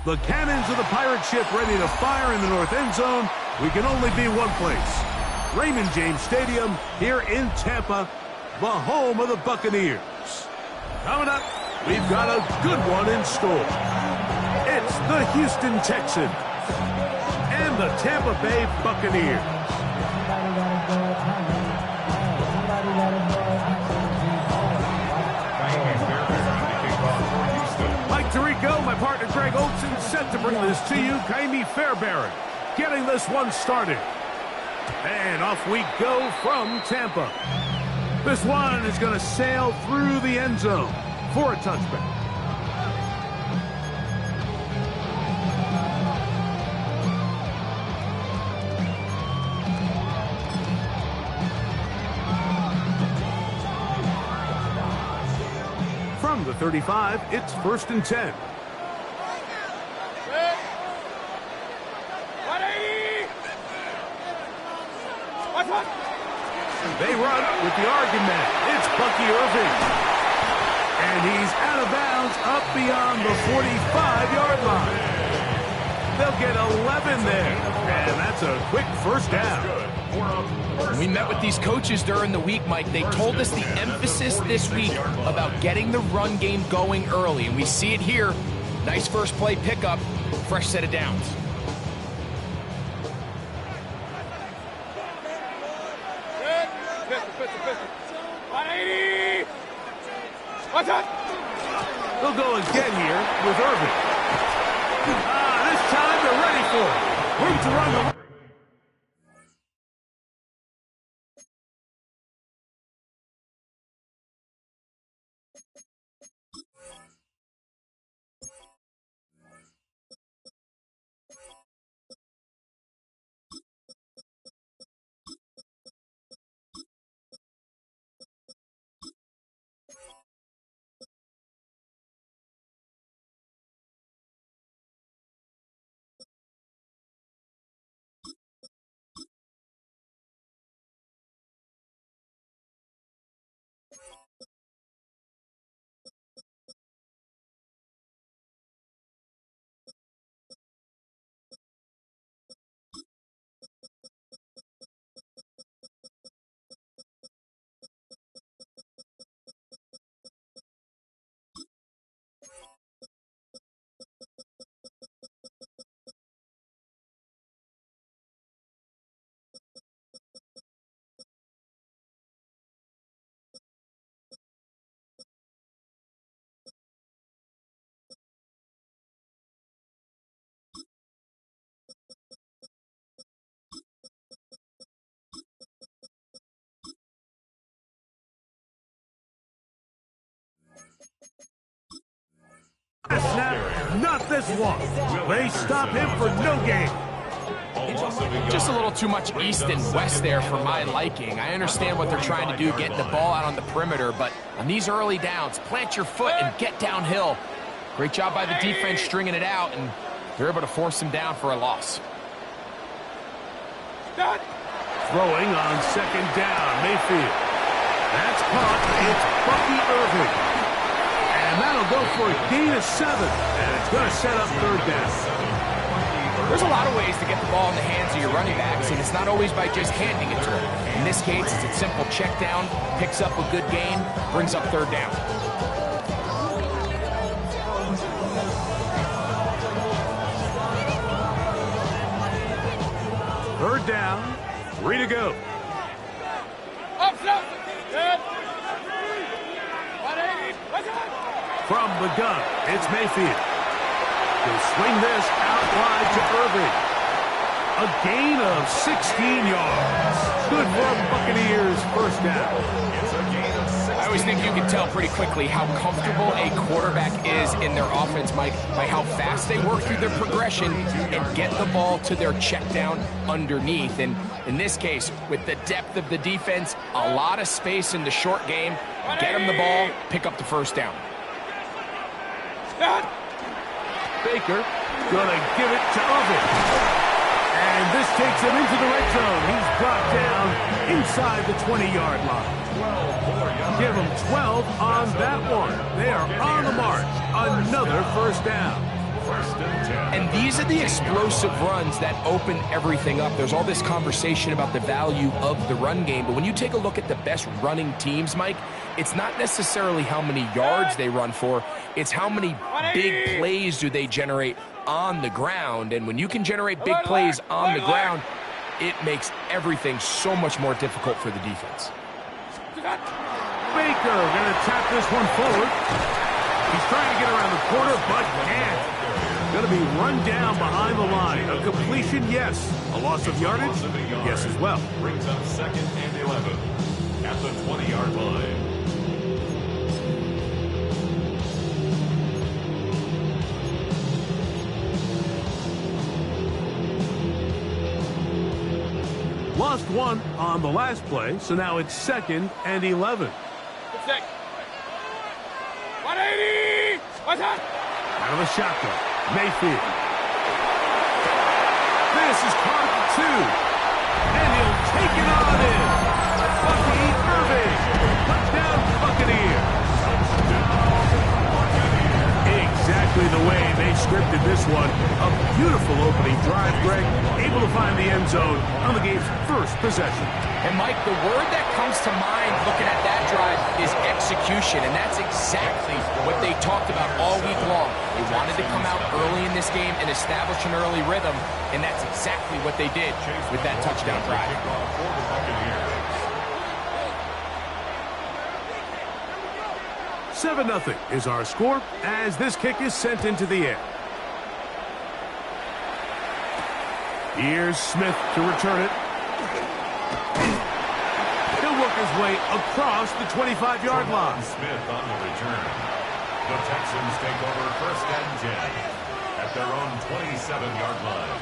The cannons of the pirate ship ready to fire in the north end zone. We can only be one place. Raymond James Stadium here in Tampa, the home of the Buccaneers. Coming up, we've got a good one in store. It's the Houston Texans and the Tampa Bay Buccaneers. Mike Tirico, my partner Greg Olson, set to bring this to you. Kaimi Fairbairn getting this one started. And off we go from Tampa. This one is going to sail through the end zone for a touchback. From the 35, it's 1st and 10. They run with the argument. It's Bucky Irving. And he's out of bounds up beyond the 45-yard line. They'll get 11 there. And that's a quick first down. We met with these coaches during the week, Mike. They told us the emphasis this week about getting the run game going early. And we see it here. Nice first play pickup. Fresh set of downs. They'll go again here with Irving. This time they're ready for it. Room to run the... Snap, not this one. They stop him for no gain. Just a little too much east and west there for my liking. I understand what they're trying to do, getting the ball out on the perimeter, but on these early downs, plant your foot and get downhill. Great job by the defense stringing it out, and they're able to force him down for a loss. Throwing on 2nd down, Mayfield. That's caught. It's Bucky Irving. And that'll go for a gain of 7. And it's going to set up 3rd down. There's a lot of ways to get the ball in the hands of your running backs, and it's not always by just handing it to them. In this case, it's a simple check down, picks up a good gain, brings up 3rd down. Third down, 3 to go. From the gun, it's Mayfield. He'll swing this out wide to Irving. A gain of 16 yards. Good for Buccaneers, 1st down. I always think you can tell pretty quickly how comfortable a quarterback is in their offense, Mike, by how fast they work through their progression and get the ball to their check down underneath. And in this case, with the depth of the defense, a lot of space in the short game, get them the ball, pick up the 1st down. Baker gonna give it to Irving. And this takes him into the red zone. He's brought down inside the 20-yard line. Give him 12 on that one. They are on the march. Another 1st down. And these are the explosive runs that open everything up. There's all this conversation about the value of the run game, but when you take a look at the best running teams, Mike, it's not necessarily how many yards they run for, it's how many big plays do they generate on the ground. And when you can generate big plays on the ground, it makes everything so much more difficult for the defense. Baker going to tap this one forward. He's trying to get around the corner, but can't. Going to be run down behind the line. A completion, yes. A loss of yardage, yes as well. Brings up 2nd and 11 at the 20-yard line. Lost one on the last play, so now it's 2nd and 11. 180! What's that? Out of the shotgun, Mayfield. This is caught at the 2. And he'll take it on in. Bucky Irving. Touchdown, Buccaneers. Exactly the way they scripted this one. A beautiful opening drive, Greg. Able to find the end zone on the game's first possession. And, Mike, the word that comes to mind looking at that drive is execution, and that's exactly what they talked about all week long. They wanted to come out early in this game and establish an early rhythm, and that's exactly what they did with that touchdown drive. 7-0 is our score as this kick is sent into the air. Here's Smith to return it. He'll work his way across the 25-yard line. Smith on the return. The Texans take over 1st and 10 at their own 27-yard line.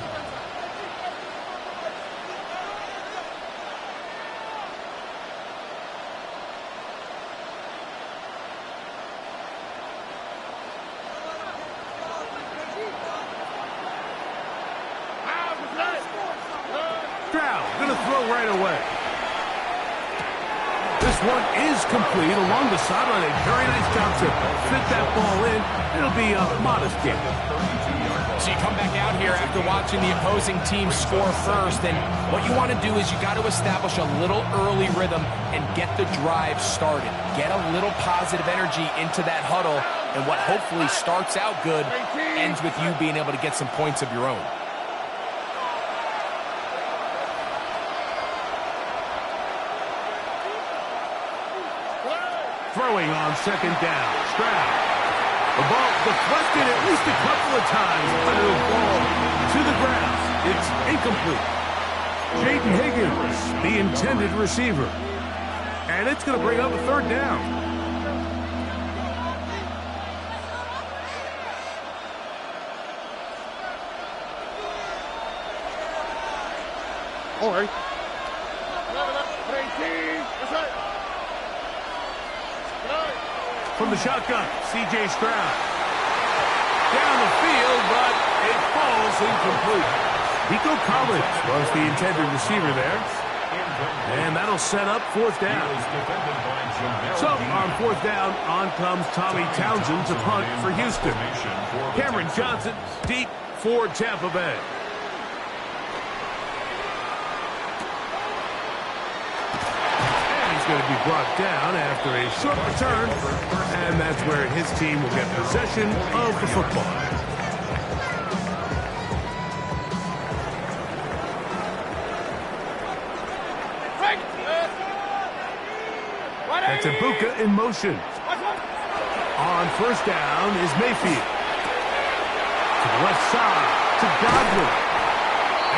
Going to throw right away. This one is complete along the sideline. A very nice job to fit that ball in. It'll be a modest gain. So you come back out here after watching the opposing team score first, and what you want to do is you got to establish a little early rhythm and get the drive started. Get a little positive energy into that huddle, and what hopefully starts out good ends with you being able to get some points of your own. Throwing on 2nd down. Stroud. The ball deflected at least a couple of times. But it'll fall to the ground. It's incomplete. Jaden Higgins, the intended receiver. And it's going to bring up a 3rd down. All right. From the shotgun, C.J. Stroud. Down the field, but it falls incomplete. Nico Collins was the intended receiver there. And that'll set up 4th down. So on 4th down, on comes Tommy Townsend to punt for Houston. Cameron Johnson deep for Tampa Bay. Going to be brought down after a short return, and that's where his team will get possession of the football. That's Ibuka in motion. On 1st down is Mayfield. To the left side to Godwin.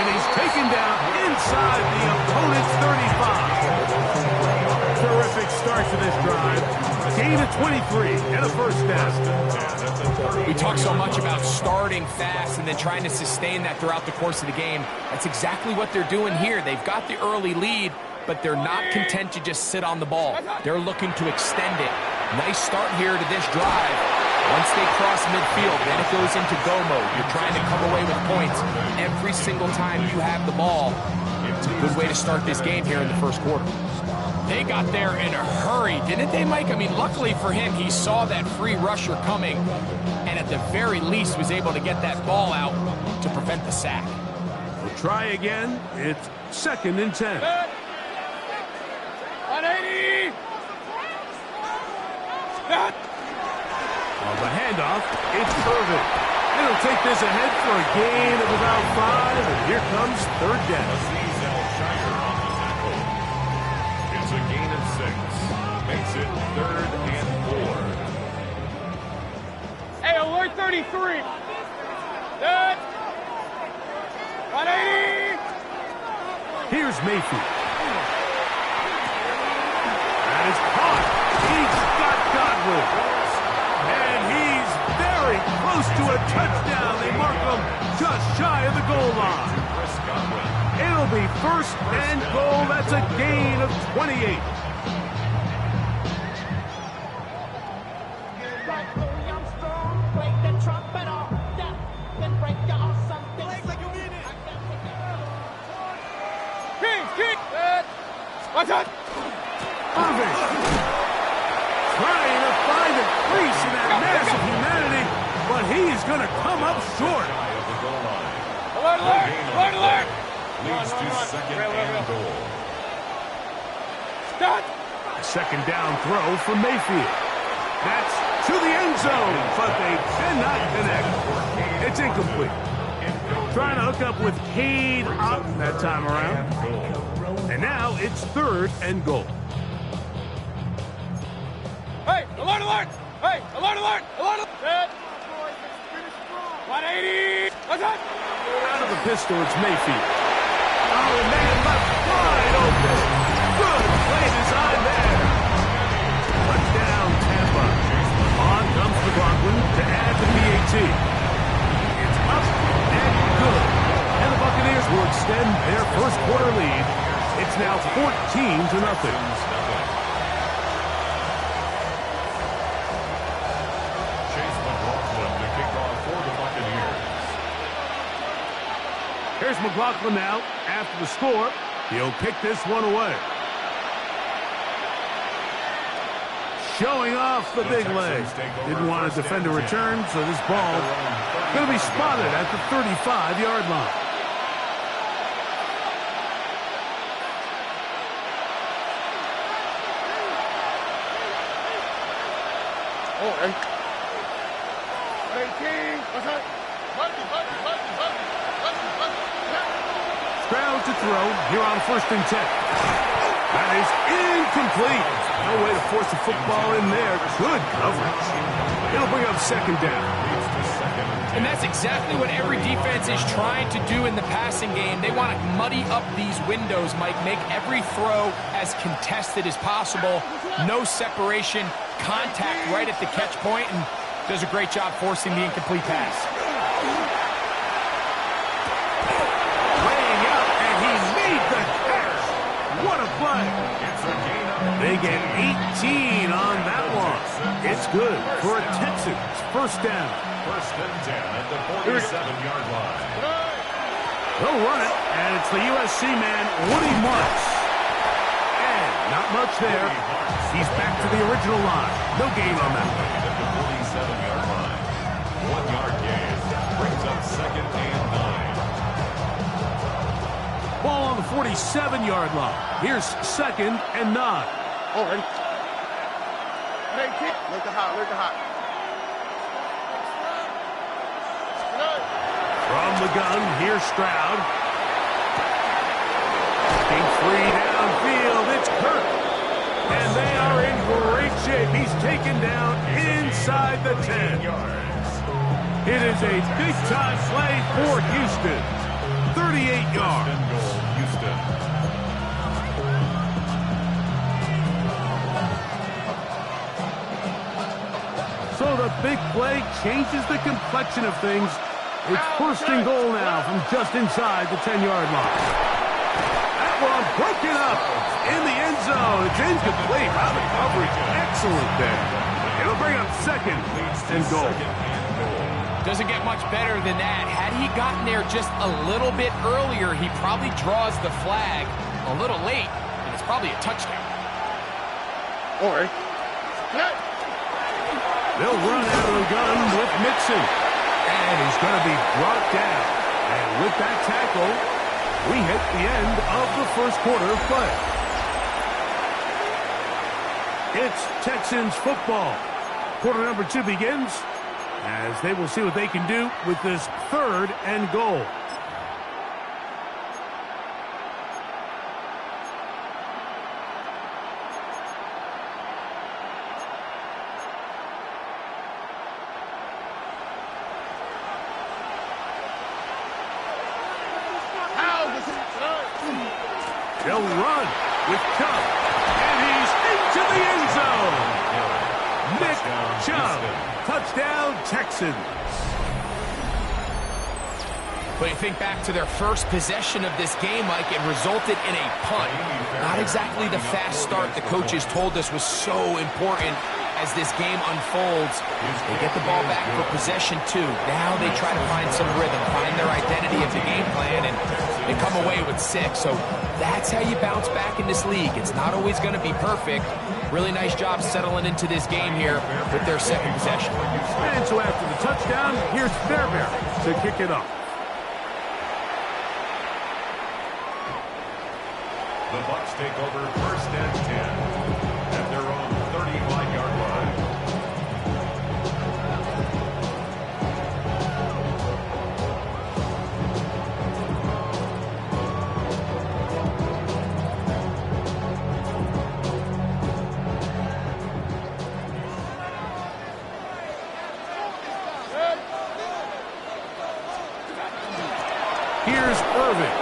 And he's taken down inside the opponent's 35. Terrific start to this drive. Gain of 23 and a 1st down. We talk so much about starting fast and then trying to sustain that throughout the course of the game. That's exactly what they're doing here. They've got the early lead, but they're not content to just sit on the ball. They're looking to extend it. Nice start here to this drive. Once they cross midfield, then it goes into go mode. You're trying to come away with points every single time you have the ball. It's a good way to start this game here in the 1st quarter. They got there in a hurry, didn't they, Mike? I mean, luckily for him, he saw that free rusher coming, and and at the very least was able to get that ball out to prevent the sack. We'll try again. It's 2nd and 10. 180. On the handoff, it's Irvin. It'll take this ahead for a gain of about 5, and here comes 3rd down. It's a gain of 6. Makes it 3rd and 4. Hey, alert 33. Good. 180. Here's Mayfield. That is caught. He's got Godwin. And he's very close to a touchdown. They mark him just shy of the goal line. It'll be 1st and goal. That's a gain of 28. Watch out! Irvin trying to find a crease in that mass of humanity, but he's going to come up short. Alert, alert! Alert, alert! Leads to 2nd and goal. Stop! A 2nd down throw from Mayfield. That's to the end zone, but they cannot connect. It's incomplete. Trying to hook up with Cade up that time around. And now it's 3rd and goal. Hey, alert, alert! Hey, alert, alert! Alert, alert! Good. 180! Watch out! Out of the pistol, it's Mayfield. Oh, man, left wide open. Good play design there. Touchdown, Tampa. On comes McLaughlin to add the PAT. It's up and good. And the Buccaneers will extend their first quarter lead. It's now 14-0. Chase McLaughlin to kick off for the Buccaneers. Here's McLaughlin now. After the score, he'll kick this one away. Showing off the big leg. Didn't want a defender return, so this ball going to be spotted at the 35-yard line. Oh, hey. 18. What's that? Stroud to throw here on 1st and 10. That is incomplete. No way to force the football in there. Good coverage. It'll bring up 2nd down. And that's exactly what every defense is trying to do in the passing game. They want to muddy up these windows, Mike, make every throw as contested as possible. No separation, contact right at the catch point, and does a great job forcing the incomplete pass. Laying out, and he made the catch. What a play. They get 18 on that one. It's good for a Texans 1st down. 1st and 10 at the 47-yard line. They'll run it, and it's the USC man, Woody Marks. And not much there. He's back to the original line. No gain on that. At the 47-yard line. 1-yard gain. Brings up 2nd and 9. Ball on the 47-yard line. Here's 2nd and 9. All right. 18. Look at hot, look at hot. From the gun, here's Stroud. Looking free downfield, it's Kirk. And they are in great shape. He's taken down inside the 10. It is a big-time play for Houston. 38 yards. Houston. So the big play changes the complexion of things. It's 1st and goal now from just inside the 10-yard line. That one broken up in the end zone. It's incomplete. Wow, the coverage excellent there. It'll bring up 2nd and goal. Doesn't get much better than that. Had he gotten there just a little bit earlier, he probably draws the flag a little late, and it's probably a touchdown. All right. They'll run out of the gun with Mixon. And he's going to be brought down. And with that tackle, we hit the end of the first quarter of play. It's Texans football. Quarter number 2 begins as they will see what they can do with this 3rd and goal. They'll run with Chubb, and he's into the end zone. Nick Chubb, touchdown Texans. But you think back to their first possession of this game, Mike, it resulted in a punt. Not exactly the fast start the coaches told us was so important as this game unfolds. They get the ball back for possession 2. Now they try to find some rhythm, find their identity of the game plan, and they come away with 6. So that's how you bounce back in this league. It's not always going to be perfect. Really nice job settling into this game here with their 2nd possession. And so after the touchdown, here's Fairbairn to kick it off. The Bucs take over 1st and 10 at their own 35-yard line. Here's Irvin.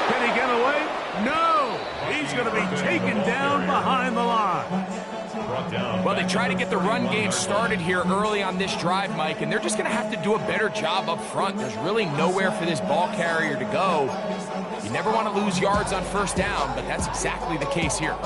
Can he get away? No! He's going to be taken down behind the line. Well, they try to get the run game started here early on this drive, Mike, and they're just going to have to do a better job up front. There's really nowhere for this ball carrier to go. You never want to lose yards on 1st down, but that's exactly the case here.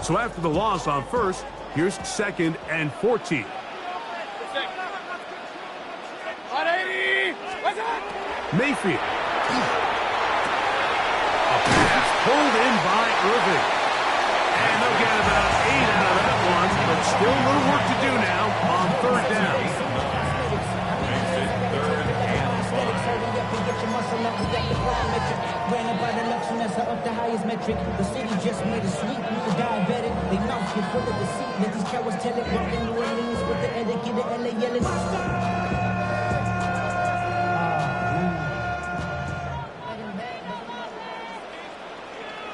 So after the loss on 1st, here's 2nd and 14. Mayfield. A pass pulled in by Irving. And they'll get about 8 out of that one, but still a little work to do now on 3rd down. Up the highest metric. The city just made a sweep. You diabetic. They mouth get full of deceit. Let these cowards tell it. Walk in New Orleans with the etiquette. The LA yelling.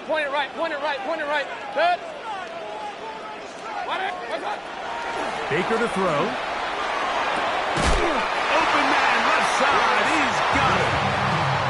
Point it right, point it right, point it right. Good. Baker to throw. Open man, left side. He's got it.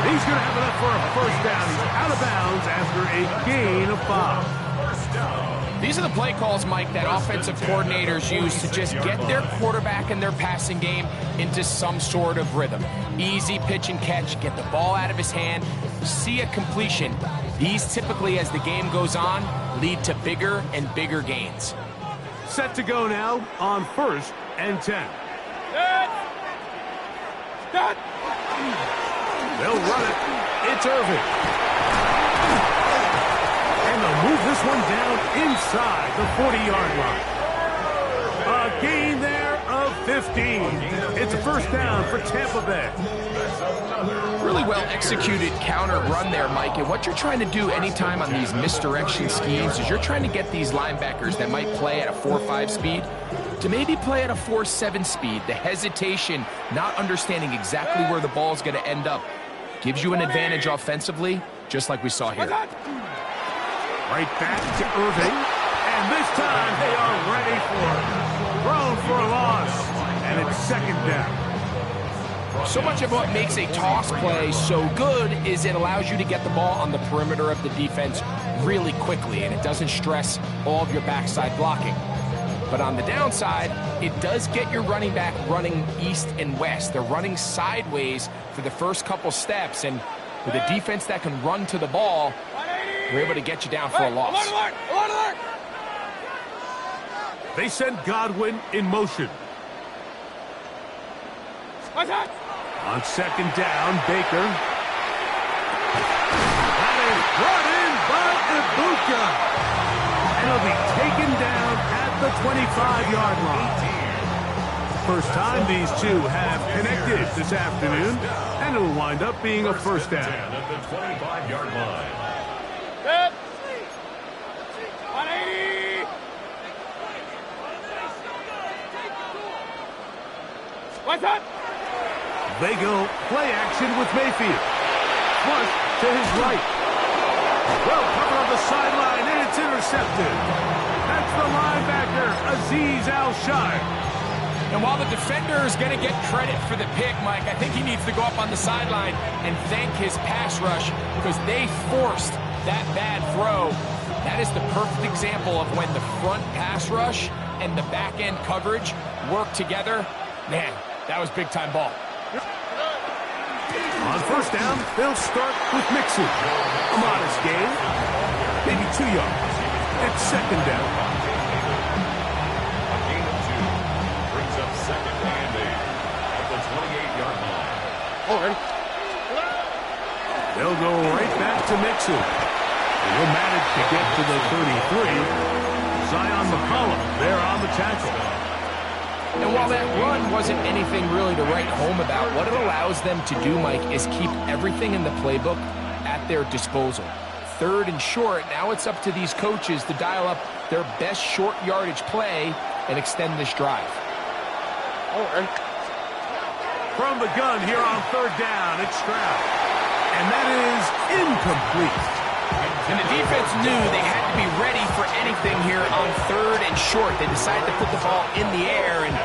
He's going to have enough for a 1st down. He's out of bounds after a gain of 5. These are the play calls, Mike, that offensive coordinators use to just get their quarterback and their passing game into some sort of rhythm. Easy pitch and catch, get the ball out of his hand, see a completion. These typically, as the game goes on, lead to bigger and bigger gains. Set to go now on 1st and 10. Start. They'll run it. It's Irving. And they'll move this one down inside the 40-yard line. A gain there of 15. It's a 1st down for Tampa Bay. Really well executed counter run there, Mike. And what you're trying to do anytime on these misdirection schemes is you're trying to get these linebackers that might play at a 4.5 speed to maybe play at a 4.7 speed. The hesitation, not understanding exactly where the ball is going to end up, gives you an advantage offensively, just like we saw here. Right back to Irving. And this time they are ready for it. Thrown for a loss. And it's 2nd down. So much of what makes a toss play so good is it allows you to get the ball on the perimeter of the defense really quickly, and it doesn't stress all of your backside blocking. But on the downside, it does get your running back running east and west. They're running sideways for the first couple steps, and with a defense that can run to the ball, we're able to get you down for a loss. Alert, alert, alert. They send Godwin in motion. What's that? On second down, Baker. That is brought in by Ibuka. And he'll be taken down at the 25-yard line. First time these two have connected this afternoon, and it'll wind up being a first down. At the 25-yard line. Set. 180. What's that? They go play action with Mayfield. Flush to his right. Well covered on the sideline, and it's intercepted. That's the linebacker, Azeez Al-Shire. And while the defender is going to get credit for the pick, Mike, I think he needs to go up on the sideline and thank his pass rush because they forced that bad throw. That is the perfect example of when the front pass rush and the back end coverage work together. Man, that was big-time ball. On first down, they'll start with Mixon. A modest gain, maybe 2 yards. It's second down. A gain of 2 brings up second and 8 at the 28-yard line. They'll go right back to Mixon. And he'll manage to get to the 33. Zion McCollum there on the tackle. And while that run wasn't anything really to write home about, what it allows them to do, Mike, is keep everything in the playbook at their disposal. Third and short, now it's up to these coaches to dial up their best short yardage play and extend this drive. From the gun here on third down, it's Stroud. And that is incomplete. And the defense knew they had to be ready for anything here on third and short. They decided to put the ball in the air, and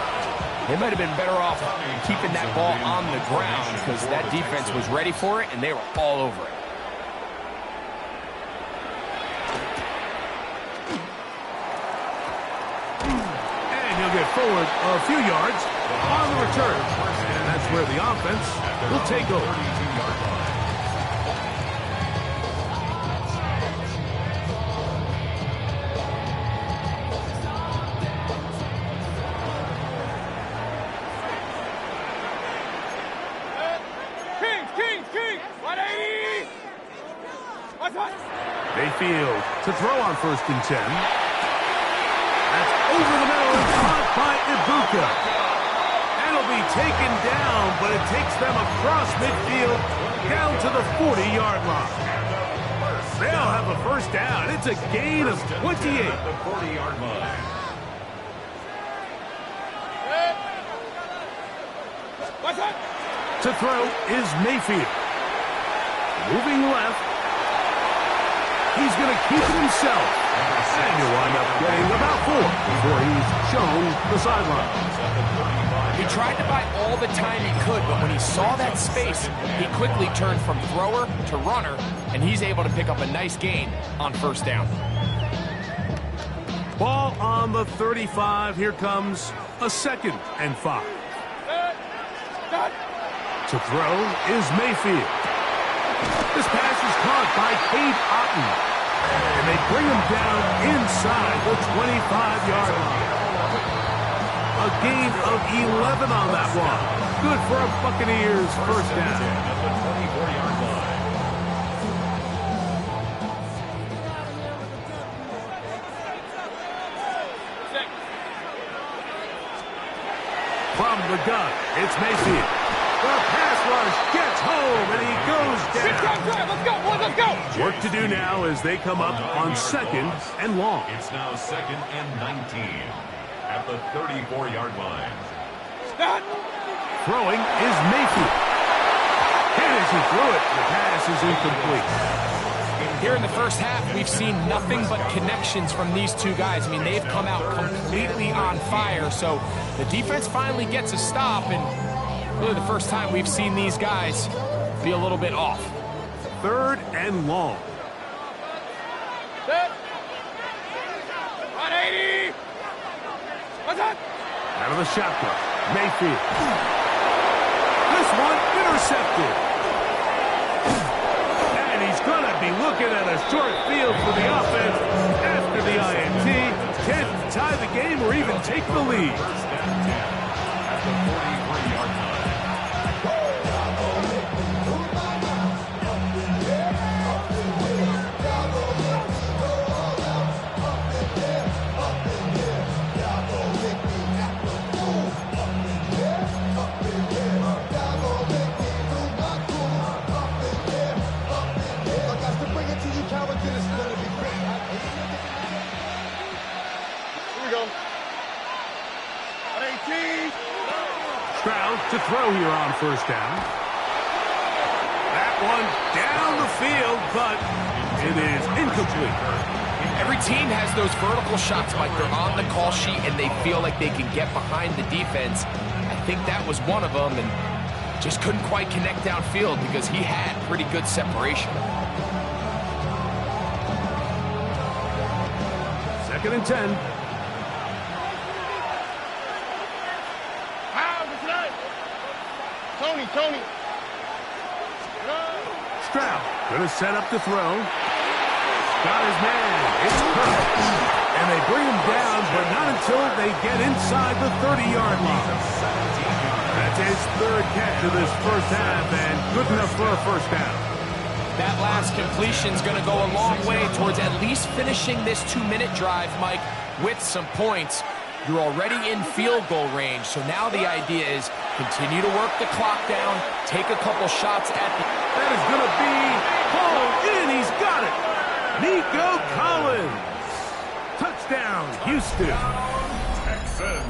they might have been better off keeping that ball on the ground because that defense was ready for it, and they were all over it. And he'll get forward a few yards on the return. And that's where the offense will take over. King. 180. What's that? Mayfield to throw on first and 10. That's over the middle and caught by Ibuka. And it'll be taken down, but it takes them across midfield down to the 40-yard line. They'll have a first down. It's a gain of 28. At the 40-yard line. What's that? To throw is Mayfield. Moving left. He's going to keep it himself. And he'll wind up getting about 4 before he's shown the sideline. He tried to buy all the time he could, but when he saw that space, he quickly turned from thrower to runner, and he's able to pick up a nice gain on first down. Ball on the 35. Here comes a second and 5. To throw is Mayfield. This pass is caught by Cade Otton. And they bring him down inside the 25-yard line. A gain of 11 on that one. Good for a Buccaneers first down. At the 24-yard line. From the gun, it's Mayfield. The pass rush gets home, and he goes down. Let's go, boys, let's go. Work to do now as they come up on second and long. It's now second and 19 at the 34-yard line. Stop. Throwing is Mayfield. And as he threw it, the pass is incomplete. Here in the first half, we've seen nothing but connections from these two guys. I mean, they've come out completely on fire, so the defense finally gets a stop, and really the first time we've seen these guys be a little bit off. Third and long. Set. 180. What's that? Out of the shotgun, Mayfield. This one intercepted. And he's going to be looking at a short field for the offense after the INT. Can't tie the game or even take the lead. At the 43-yard line. we go. 18. Stroud to throw here on first down. That one down the field, but it is incomplete. Every team has those vertical shots, Mike. They're on the call sheet, and they feel like they can get behind the defense. I think that was one of them, and just couldn't quite connect downfield because he had pretty good separation. 2nd and 10. Tony. Stroud gonna set up to throw. Got his man. It's perfect. And they bring him down, but not until they get inside the 30-yard line. That's his 3rd catch of this first half, and good enough for a first down. That last completion's going to go a long way towards at least finishing this 2-minute drive, Mike, with some points. You're already in field goal range, so now the idea is continue to work the clock down, take a couple shots at the... That is going to be hauled in. He's got it. Nico Collins. Touchdown, Houston. Texans.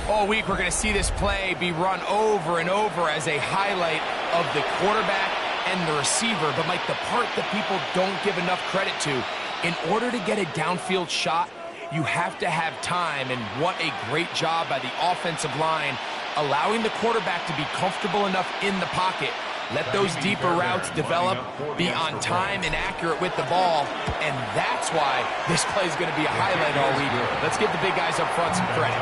All week we're going to see this play be run over and over as a highlight of the quarterback and the receiver. But, Mike, the part that people don't give enough credit to, in order to get a downfield shot, you have to have time, and what a great job by the offensive line, allowing the quarterback to be comfortable enough in the pocket. Let those deeper routes develop, be on time and accurate with the ball, and that's why this play is going to be a highlight all week. Let's give the big guys up front some credit.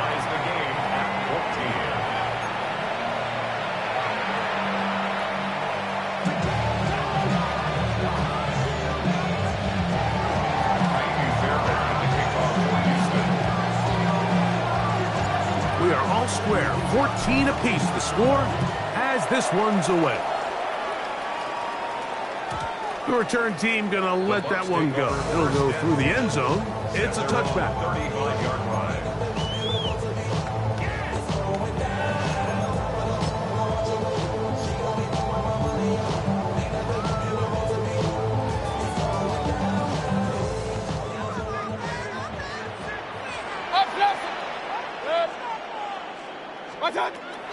We are all square, 14 apiece. The score as this one's away. The return team going to let that one go. It'll go through the end zone. It's a touchback. 35-yard line.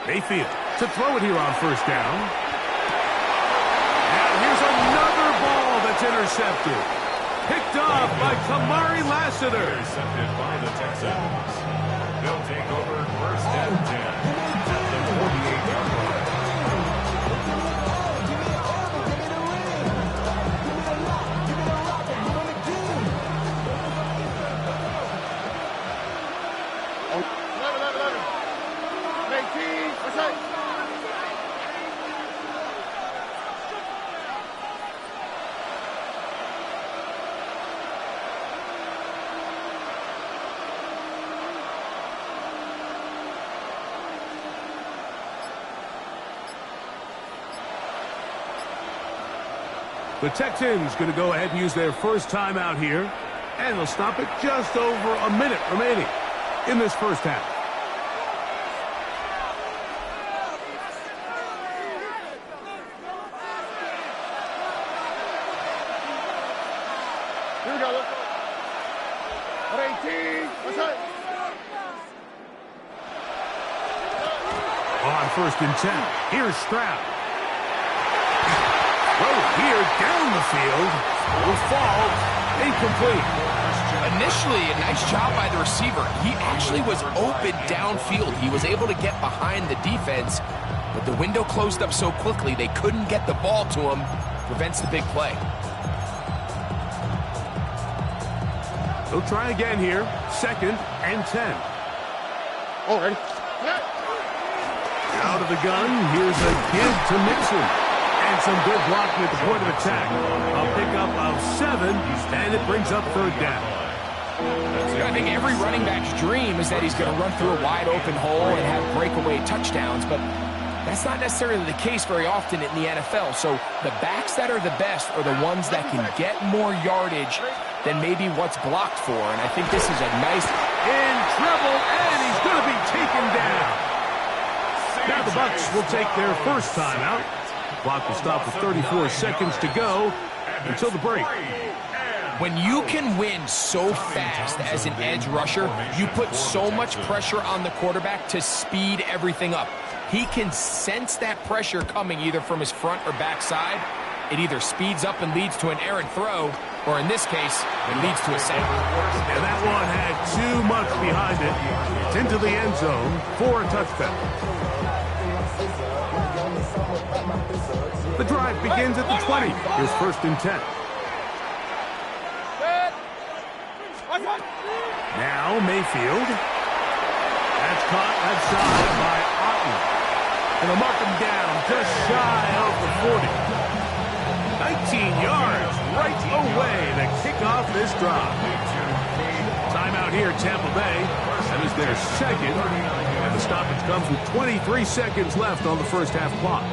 Mayfield to throw it here on first down. Now here's another ball that's intercepted. Picked off by Kamari Lassiter. Intercepted by the Texans. They'll take over 1st and 10 at the 48-yard line. The Texans going to go ahead and use their first timeout here, and they'll stop it just over a minute remaining in this first half. Here we go. At 18. What's that? On 1st and 10, here's Stroud. Throw here down the field. Will fall. Incomplete. Initially, a nice job by the receiver. He actually was open downfield. He was able to get behind the defense, but the window closed up so quickly they couldn't get the ball to him. Prevents the big play. They'll try again here. 2nd and 10. Oh, ready? Out of the gun. Here's a give to Mixon. And some good blocking at the point of attack. A pickup of 7, and it brings up 3rd down. I think every running back's dream is that he's going to run through a wide open hole and have breakaway touchdowns, but that's not necessarily the case very often in the NFL. So the backs that are the best are the ones that can get more yardage than maybe what's blocked for, and I think this is a nice... In trouble, and he's going to be taken down. Now the Bucs will take their first timeout. Clock will stop with 34 seconds to go until the break. When you can win so fast as an edge rusher, you put so much pressure on the quarterback to speed everything up. He can sense that pressure coming either from his front or back side. It either speeds up and leads to an errant throw, or in this case, it leads to a sack. And that one had too much behind it. It's into the end zone for a touchdown. The drive begins at the 20. Here's 1st and 10. Now Mayfield. That's caught outside by Otten. Gonna mark him down just shy of the 40. 19 yards right away to kick off this drive. Timeout here, Tampa Bay. That is their second. And the stoppage comes with 23 seconds left on the first half clock.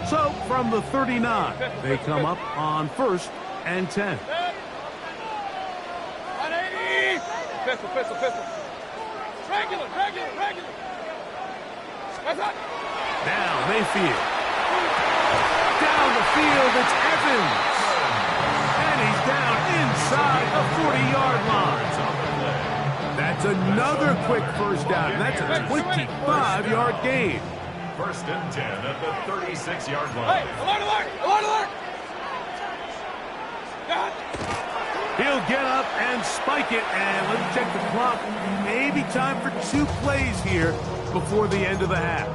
So, from the 39, they come up on 1st and 10. 180! Pistol. Regular. That's up. Now Mayfield. Down the field, it's Evans. And he's down inside the 40-yard line. That's another quick first down. That's a 25-yard gain. 1st and 10 at the 36-yard line. Hey, alert! He'll get up and spike it, and let's check the clock. Maybe time for 2 plays here before the end of the half.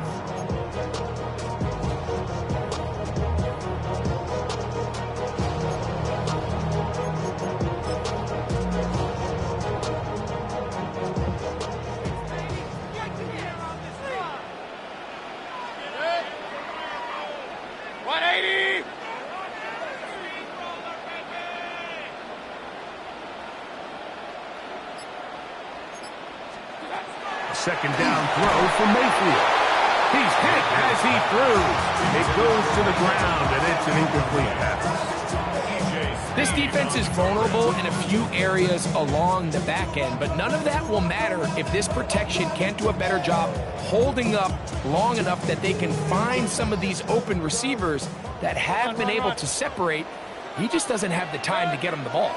Second down throw for Mayfield. He's hit as he throws. It goes to the ground, and it's an incomplete pass. This defense is vulnerable in a few areas along the back end, but none of that will matter if this protection can't do a better job holding up long enough that they can find some of these open receivers that have been able to separate. He just doesn't have the time to get them the ball.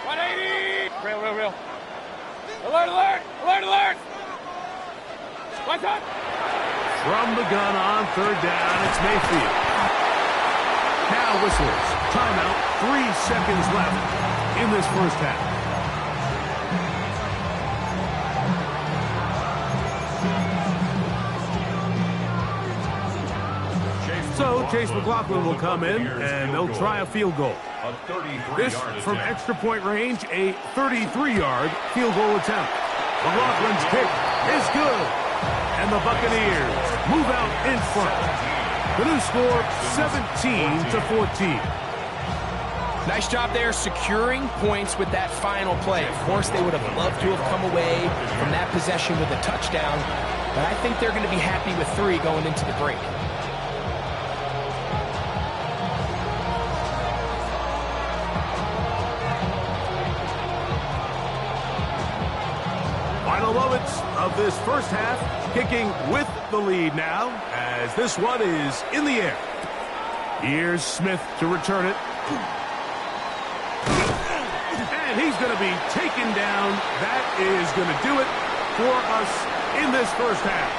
180! Real. Alert! What's up? From the gun on 3rd down, it's Mayfield. Now whistles. Timeout. 3 seconds left in this first half. So Chase McLaughlin will come in, and they'll try a field goal. This from extra point range, a 33-yard field goal attempt. McLaughlin's kick is good, and the Buccaneers move out in front. The new score, 17-14. Nice job there securing points with that final play. Of course, they would have loved to have come away from that possession with a touchdown, but I think they're going to be happy with 3 going into the break. Final moments of this first half, kicking with the lead now, as this one is in the air. Here's Smith to return it. And he's going to be taken down. That is going to do it for us in this first half.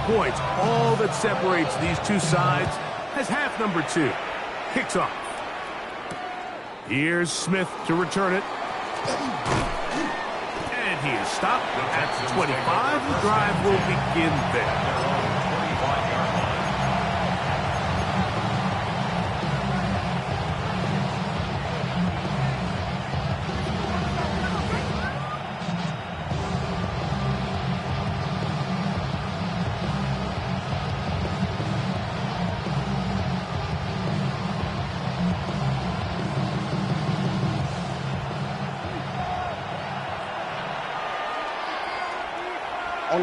Points, all that separates these two sides, as half number 2 kicks off. Here's Smith to return it. And he is stopped at 25. The drive will begin there.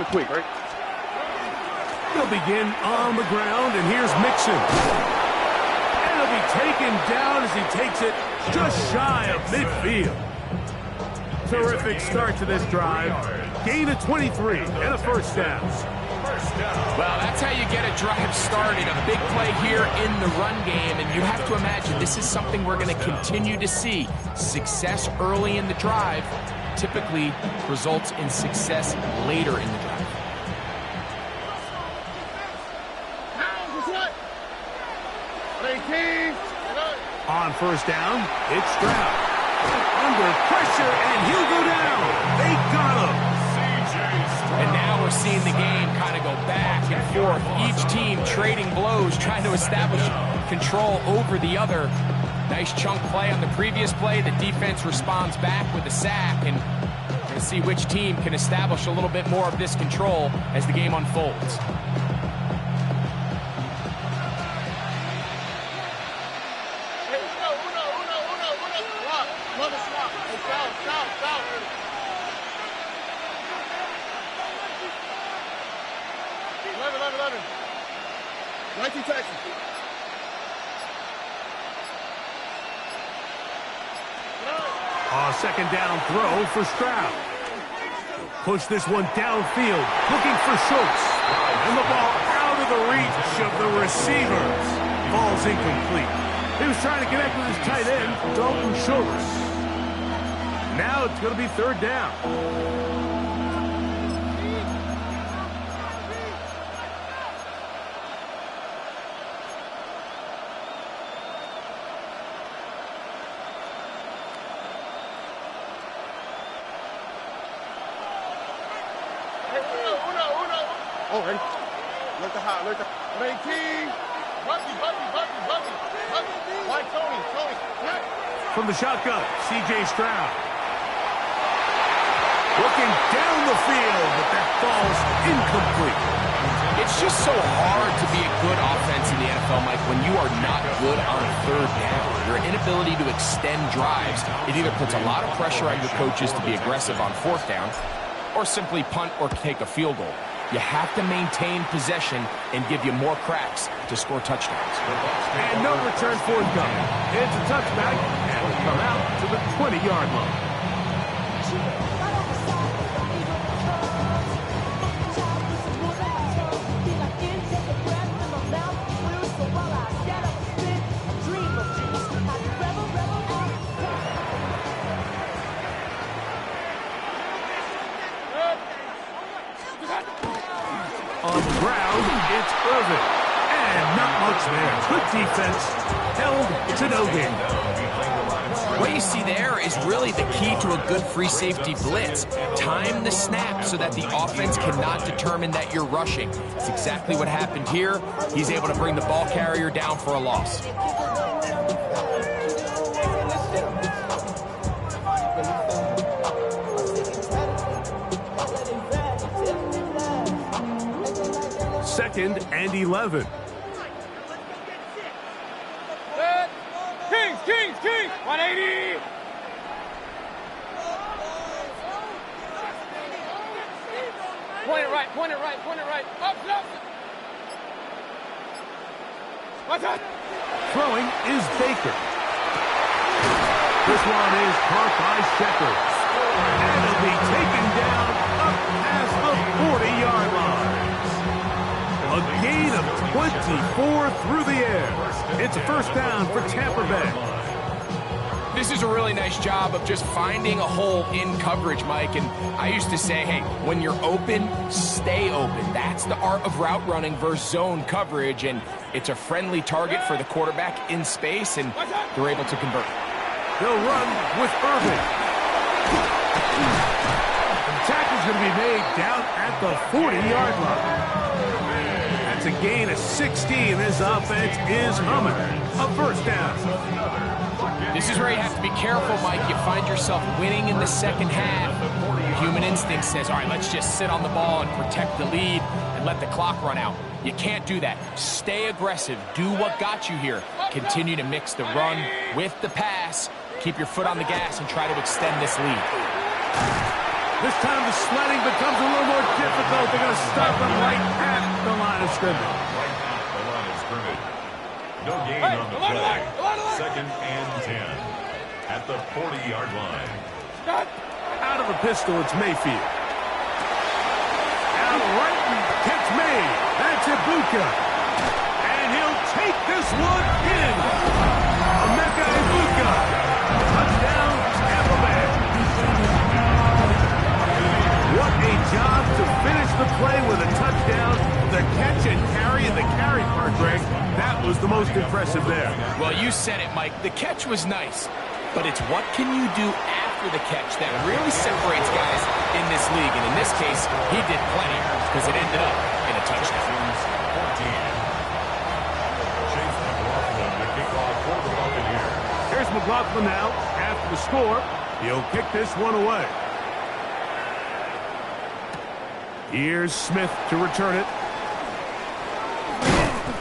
it quick, right? They'll begin on the ground, and here's Mixon. And he'll be taken down as he takes it just shy of midfield. Terrific start to this drive. Gain of 23 and a first down. Well, that's how you get a drive started. A big play here in the run game, and you have to imagine this is something we're going to continue to see. Success early in the drive typically results in success later in the drive. On first down, it's Stroud. Under pressure, and he'll go down. They got him. And now we're seeing the game kind of go back and forth. Each team trading blows, trying to establish control over the other. Nice chunk play on the previous play. The defense responds back with a sack, and we're going to see which team can establish a little bit more of this control as the game unfolds. Texan. Second down throw for Stroud. Push this one downfield, looking for Schultz. And the ball out of the reach of the receivers. Ball's incomplete. He was trying to connect with his tight end, Dalton Schultz. Now it's going to be third down. Oh, ready? Look the high, look the ready, King. Bucky. White Tony. From the shotgun, C.J. Stroud. Looking down the field, but that ball's incomplete. It's just so hard to be a good offense in the NFL, Mike, when you are not good on third down. Your inability to extend drives, it either puts a lot of pressure on your coaches to be aggressive on fourth down, or simply punt or take a field goal. You have to maintain possession and give you more cracks to score touchdowns. And no return forthcoming. It's a touchback, and will come out to the 20-yard line. On the ground, it's Irvin. And not much there. Good defense. Held to no gain. What you see there is really the key to a good free safety blitz. Time the snap so that the offense cannot determine that you're rushing. It's exactly what happened here. He's able to bring the ball carrier down for a loss. Second and 11. Kings, 180. Point it right. Up. What's that? Throwing is Baker. This one is caught by Shepard. And it'll be taken down up past the 40-yard line. A gain of 24 through the air. It's a first down for Tampa Bay. This is a really nice job of just finding a hole in coverage, Mike. And I used to say, hey, when you're open, stay open. That's the art of route running versus zone coverage. And it's a friendly target for the quarterback in space, and they're able to convert. They'll run with Irvin. The tackle's going to be made down at the 40-yard line. That's a gain of 16. This offense is humming. A first down. This is where you have to be careful, Mike. You find yourself winning in the second half. Your human instinct says, all right, let's just sit on the ball and protect the lead and let the clock run out. You can't do that. Stay aggressive. Do what got you here. Continue to mix the run with the pass. Keep your foot on the gas and try to extend this lead. This time the sledding becomes a little more difficult. They're going to stop him right at the line of scrimmage. Right at the line of scrimmage. No gain on the play. Second and 10 at the 40-yard line. Out of the pistol, it's Mayfield. Out right, catch made. That's Ibuka. And he'll take this one in. Emeka Ibuka. Touchdown, Tampa Bay. What a job to finish the play with a touchdown. The catch and carry, and the carry part, Greg, that was the most impressive there. Well, you said it, Mike. The catch was nice, but it's what can you do after the catch that really separates guys in this league. And in this case, he did plenty because it ended up in a touchdown. Chase McLaughlin, the kickoff for the Buccaneers. Here's McLaughlin now. After the score, he'll kick this one away. Here's Smith to return it.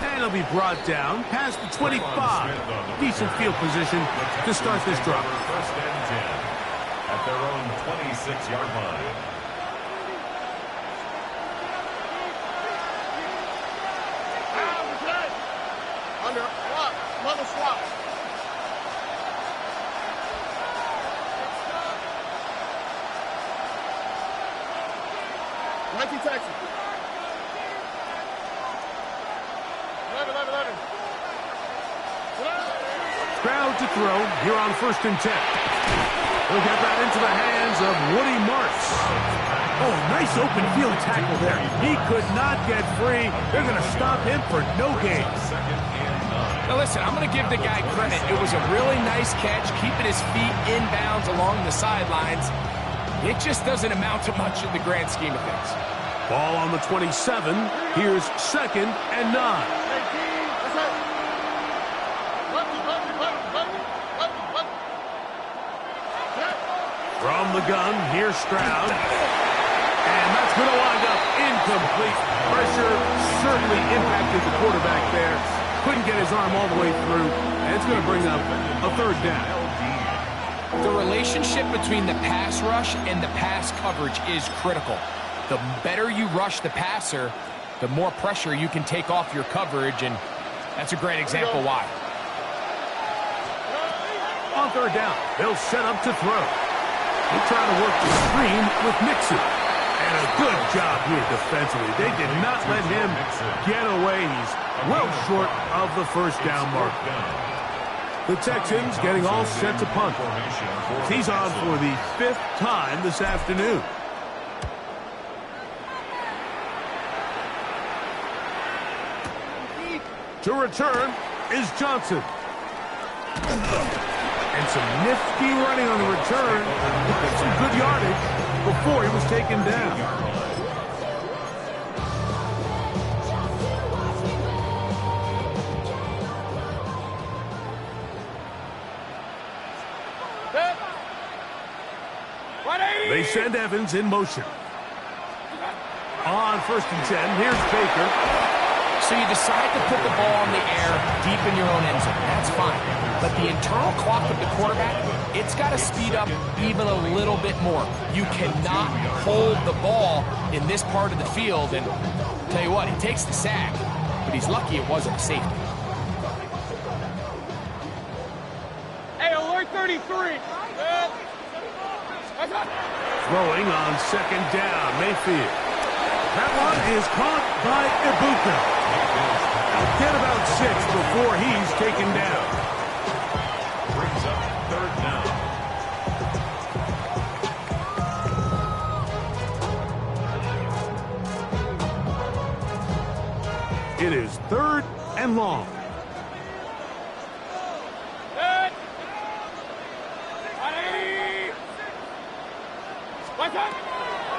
And he'll be brought down past the 25. Decent field position to start this drive. First and 10 at their own 26-yard line. Under, swap, mother swap. Nike Texan. 11. Crowd to throw here on first and 10. He'll get that into the hands of Woody Marks. Oh, nice open field tackle there. He could not get free. They're going to stop him for no gain. Second and 9. Now listen, I'm going to give the guy credit. It was a really nice catch, keeping his feet inbounds along the sidelines. It just doesn't amount to much in the grand scheme of things. Ball on the 27. Here's second and 9. From the gun, here's Stroud. And that's going to wind up incomplete. Pressure certainly impacted the quarterback there. Couldn't get his arm all the way through. And it's going to bring up a third down. The relationship between the pass rush and the pass coverage is critical. The better you rush the passer, the more pressure you can take off your coverage, and that's a great example why. On third down, they'll set up to throw. He's trying to work the screen with Mixon. And a good job here defensively. They did not let him get away. He's well short of the first down mark. The Texans getting all set to punt. He's on for the 5th time this afternoon. To return is Johnson. And some nifty running on the return. Some good yardage before he was taken down. They send Evans in motion. On first and 10, here's Baker. So you decide to put the ball in the air deep in your own end zone. That's fine. But the internal clock of the quarterback, it's got to speed up even a little bit more. You cannot hold the ball in this part of the field. And tell you what, he takes the sack, but he's lucky it wasn't a safety. Hey, alert 33. Throwing on second down, Mayfield. That one is caught by Ibuka. He'll get about 6 before he's taken down. Brings up third down. It is 3rd and long.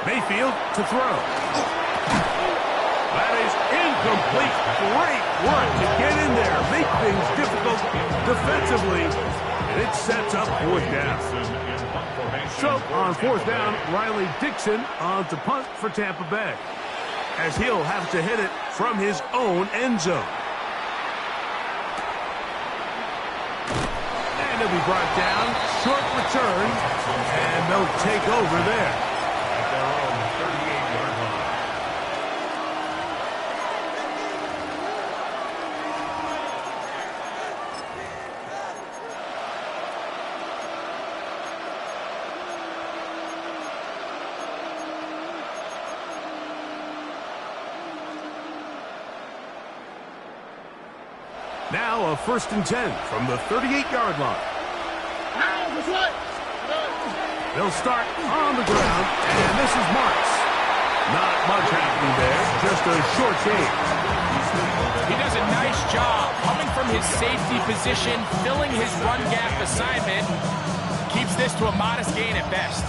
Mayfield to throw. That is incomplete. Great work to get in there, make things difficult defensively, and it sets up 4th down. So on 4th down, Riley Dixon on to punt for Tampa Bay, as he'll have to hit it from his own end zone. And he'll be brought down, short return, and they'll take over there. Now a 1st and 10 from the 38-yard line. They'll start on the ground, and this is Marks. Not much happening there, just a short gain. He does a nice job coming from his safety position, filling his run gap assignment. Keeps this to a modest gain at best.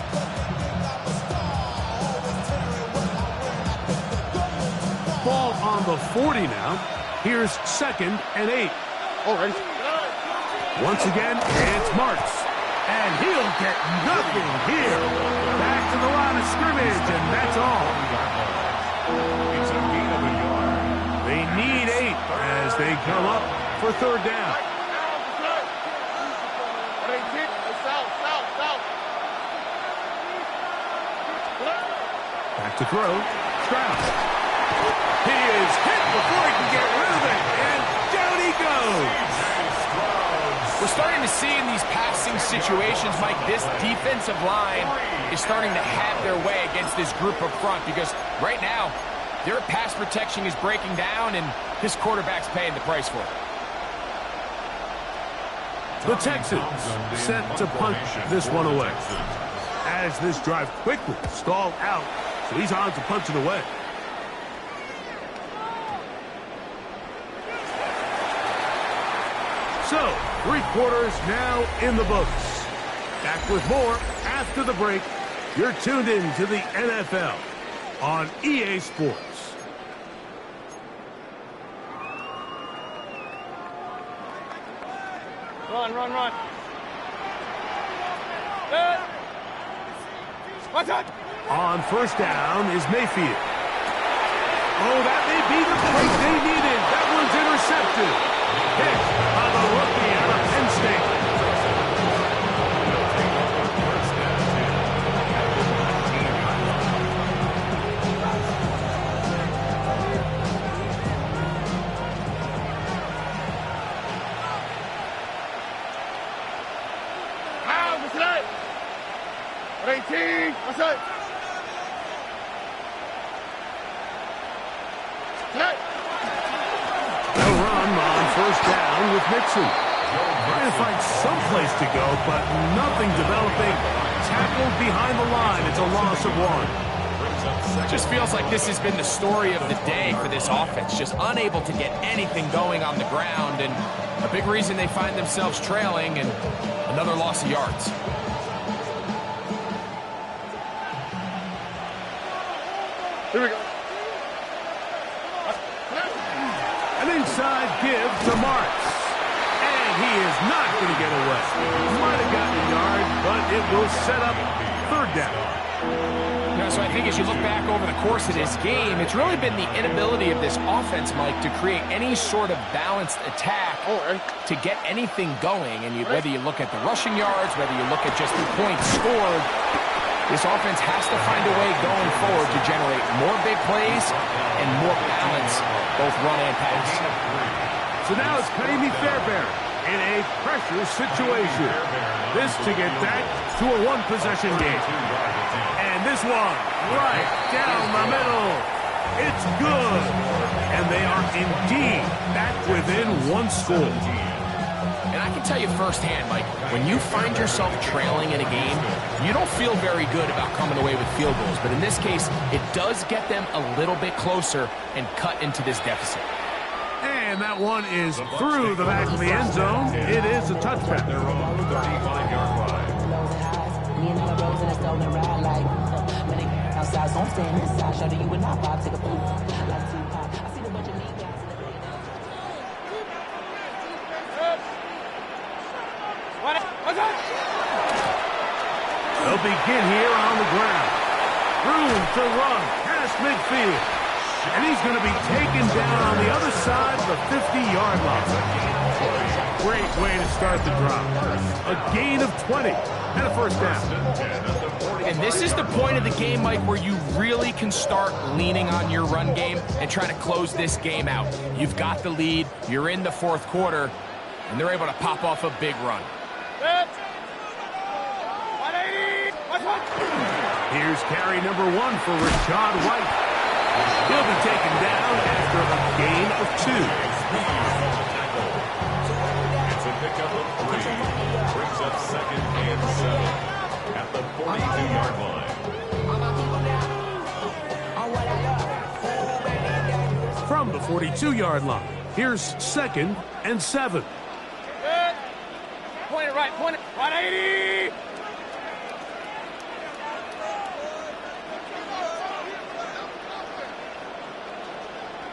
Ball on the 40 now. Here's 2nd and 8. Once again, it's Marks. And he'll get nothing here. Back to the line of scrimmage, and that's all. It's a gain of a yard. They need 8 as they come up for 3rd down. Back to throw. Strauss. He is hit before he can get rid of it, and down he goes. We're starting to see in these passing situations, Mike, this defensive line is starting to have their way against this group up front because right now, their pass protection is breaking down, and this quarterback's paying the price for it. The Texans set to punt this one away. As this drive quickly stalled out, so he's on to punch it away. So, 3 quarters now in the books. Back with more after the break. You're tuned in to the NFL on EA Sports. Run. Good. Watch out. On 1st down is Mayfield. Oh, that may be the play they needed. That one's intercepted. Pick on the rookie out of Penn State. Nixon. Trying to find someplace to go, but nothing developing. Tackled behind the line. It's a loss of 1. Just feels like this has been the story of the day for this offense. Just unable to get anything going on the ground, and a big reason they find themselves trailing, and another loss of yards. Here we go. An inside give to Marks. He is not going to get away. Might have gotten a yard, but it will set up 3rd down. So I think as you look back over the course of this game, it's really been the inability of this offense, Mike, to create any sort of balanced attack to get anything going. And whether you look at the rushing yards, whether you look at just the points scored, this offense has to find a way going forward to generate more big plays and more balance, both run and pass. So now it's Kaimi Fairbairn in a pressure situation. This to get back to a 1-possession game. And this one right down the middle. It's good. And they are indeed back within 1 score. And I can tell you firsthand, Mike, when you find yourself trailing in a game, you don't feel very good about coming away with field goals. But in this case, it does get them a little bit closer and cut into this deficit. And that one is through the back of the end zone. It is a touchback. Their own 35-yard line. They'll begin here on the ground. Room to run past midfield. And he's going to be taken down on the other side of the 50-yard line. Great way to start the drive. A gain of 20 and a 1st down. And this is the point of the game, Mike, where you really can start leaning on your run game and try to close this game out. You've got the lead, you're in the 4th quarter, and they're able to pop off a big run. Here's carry number 1 for Rashad White. He'll be taken down after a gain of 2. 42-yard line. Here's 2nd and 7. Good. Point it right, 180.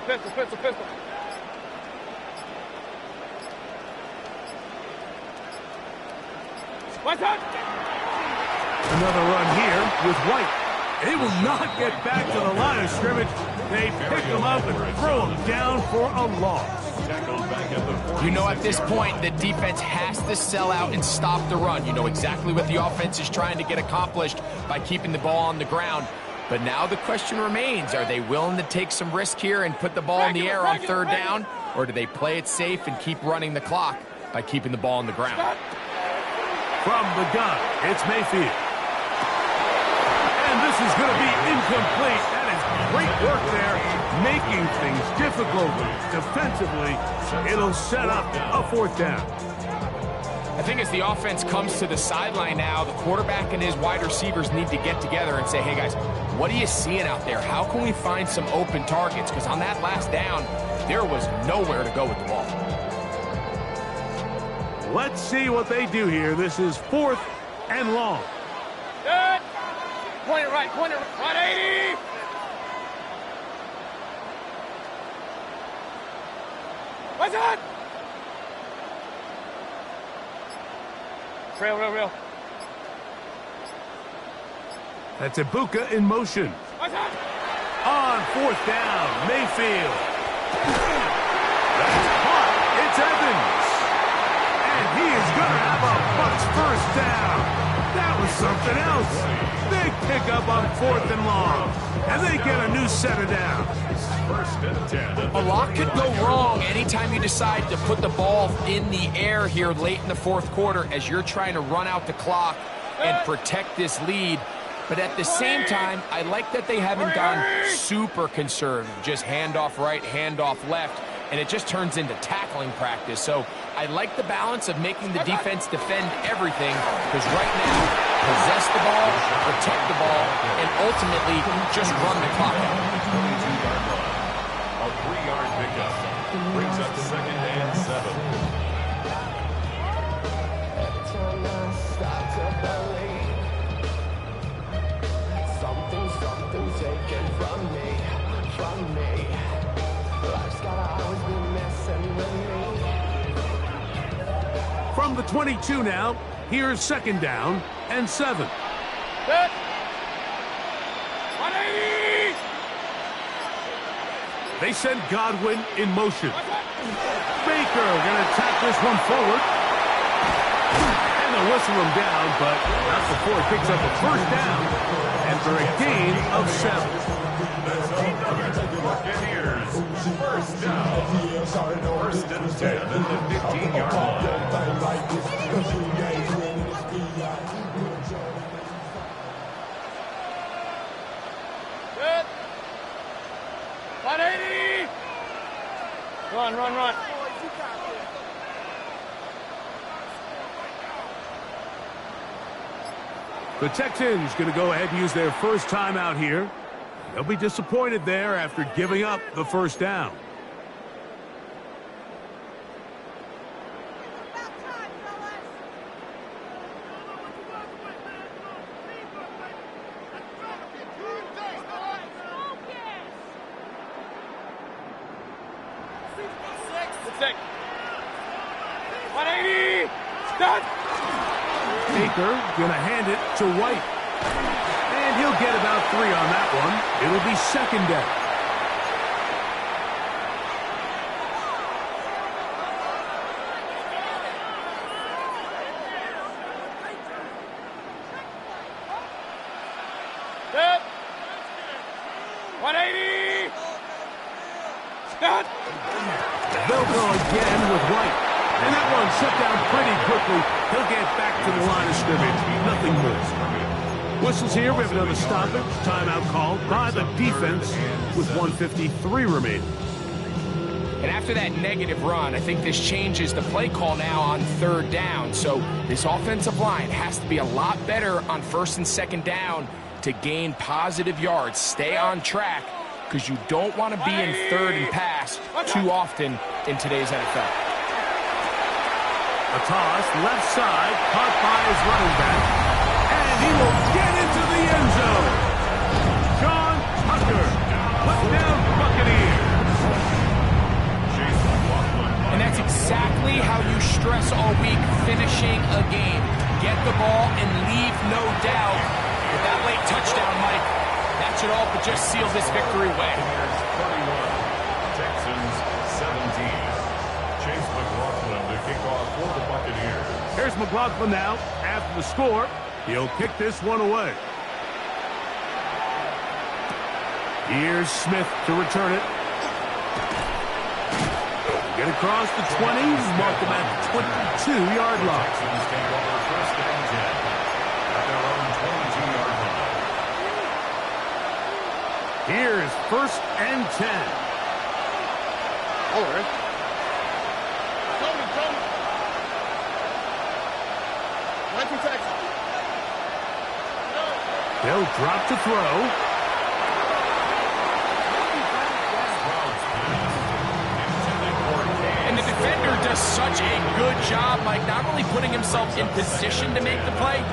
Pistol, pistol, pistol. What's up? Another run here with White. They will not get back to the line of scrimmage. They pick him up and throw him down for a loss. You know, at this point, the defense has to sell out and stop the run. You know exactly what the offense is trying to get accomplished by keeping the ball on the ground. But now the question remains, are they willing to take some risk here and put the ball in the air on 3rd down? Or do they play it safe and keep running the clock by keeping the ball on the ground? From the gun, it's Mayfield. And this is going to be incomplete. That is great work there, making things difficult defensively. It'll set up a 4th down. I think as the offense comes to the sideline now, the quarterback and his wide receivers need to get together and say, hey guys, what are you seeing out there? How can we find some open targets? Because on that last down, there was nowhere to go with the ball. Let's see what they do here. This is 4th and long. Good. Point it right, 180. What's up? Real. That's Ibuka in motion. What's up? On 4th down, Mayfield. That's caught. It's Evans. And he is going to have a Bucs 1st down. That was something else. Big pickup on 4th and long. And they get a new set of downs. 1st and 10. A lot could go wrong anytime you decide to put the ball in the air here late in the 4th quarter as you're trying to run out the clock and protect this lead. But at the same time, I like that they haven't gone super conservative. Just handoff right, handoff left, and it just turns into tackling practice. So I like the balance of making the defense defend everything, because right now, possess the ball, protect the ball, and ultimately just run the clock out. 22-yard line. A 3-yard pickup brings up 2nd and 7. Something taken from me. Life's gotta always be messing with me. From the 22 now, here's 2nd down and 7. Good. 180. They send Godwin in motion. Baker going to tap this one forward. And they'll whistle him down, but not before he picks up a 1st down. And for a gain of 7. Buccaneers, 1st down. 1st and 10 at the 15-yard line. Good. 180. Run. The Texans going to go ahead and use their 1st timeout here. They'll be disappointed there after giving up the 1st down. Six. 180. Stop. Baker going to hand it to White. And he'll get about 3 on that one. It'll be 2nd down. Good. 180. Stop. They'll go again with White. And that one shut down pretty quickly. He'll get back to the line of scrimmage. Nothing more. Whistles here. We have another stoppage. Timeout called by the defense with 1:53 remaining. And after that negative run, I think this changes the play call now on 3rd down. So this offensive line has to be a lot better on 1st and 2nd down to gain positive yards. Stay on track. because you don't want to be in third and pass too often in today's NFL. A toss, left side, caught by his running back, and he will get into the end zone. John Tucker, touchdown Buccaneers. And that's exactly how you stress all week finishing a game. Get the ball and leave no doubt. With that late touchdown, Mike, that should all but just seal this victory away. Texans 17. Chase McLaughlin to kick off for the Buccaneers. Here's McLaughlin now. After the score, he'll kick this one away. Here's Smith to return it. Get across the 20, mark them at the 22-yard line. Texans take over first and 10 at their own 22-yard line. Here's first and 10. Over. Tony. Right to Texas. They'll drop to throw. And the defender does such a good job, Mike, not only putting himself in position to make the play,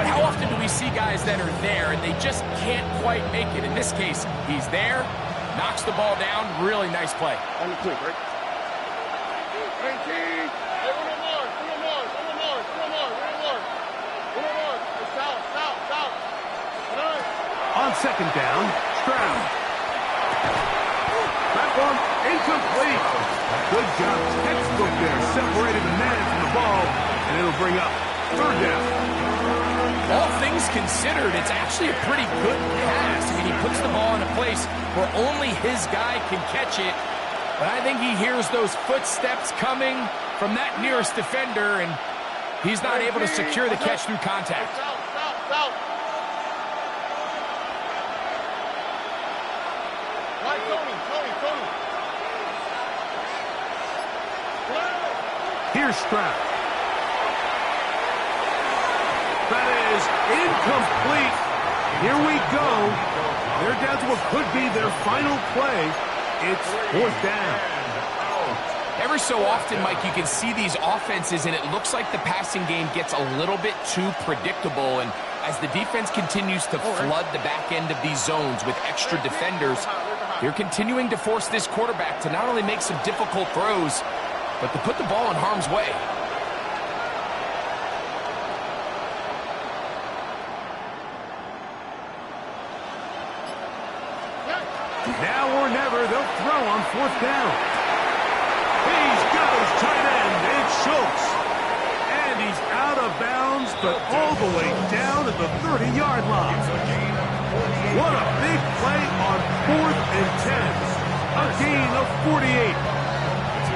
but how often do we see guys that are there and they just can't quite make it? In this case, he's there, knocks the ball down, really nice play. On the quick, right? 19. Hey, one more. South. On second down, Stroud. That one incomplete. Good job, textbook there, separating the man from the ball, and it'll bring up third down. All things considered, it's actually a pretty good pass. I mean, he puts the ball in a place where only his guy can catch it, but I think he hears those footsteps coming from that nearest defender, and he's not able to secure the catch through contact. South. Right, Tony. Here's Stroud. That is incomplete. Here we go. They're down to what could be their final play. It's fourth down. Every so often, Mike, you can see these offenses, and it looks like the passing game gets a little bit too predictable. And as the defense continues to flood the back end of these zones with extra defenders, they're continuing to force this quarterback to not only make some difficult throws, but to put the ball in harm's way. Now or never, they'll throw on fourth down. He's got his tight end, it's Schultz. And he's out of bounds, but all the way down at the 30-yard line. What a big play on fourth and 10. A gain of 48.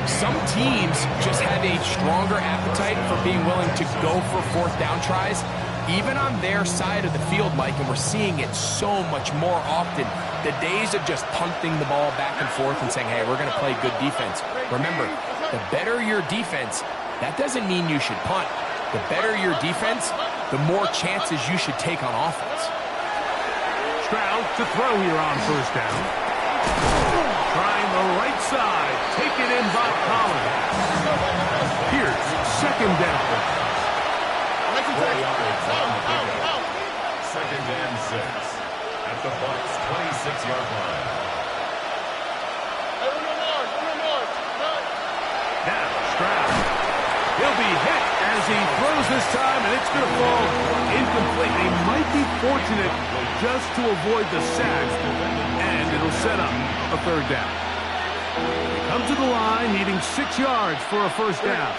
Some teams just have a stronger appetite for being willing to go for fourth down tries, even on their side of the field, Mike, and we're seeing it so much more often. The days of just punting the ball back and forth and saying, hey, we're going to play good defense. Remember, the better your defense, that doesn't mean you should punt. The better your defense, the more chances you should take on offense. Stroud to throw here on first down. Trying the right side. Taken in by Collins. Here's second down. Second and 6 at the Bucs 26-yard line. Now Stroud. He'll be hit as he throws this time, and it's going to fall incomplete. They might be fortunate just to avoid the sack, and it'll set up a third down. They come to the line, needing 6 yards for a first down.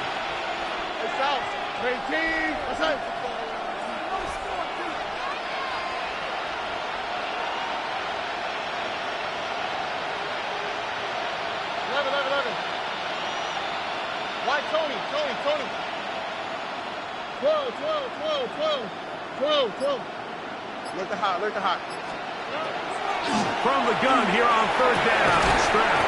White, Tony. 12. Look at hot. From the gun here on third down, it's Stroud.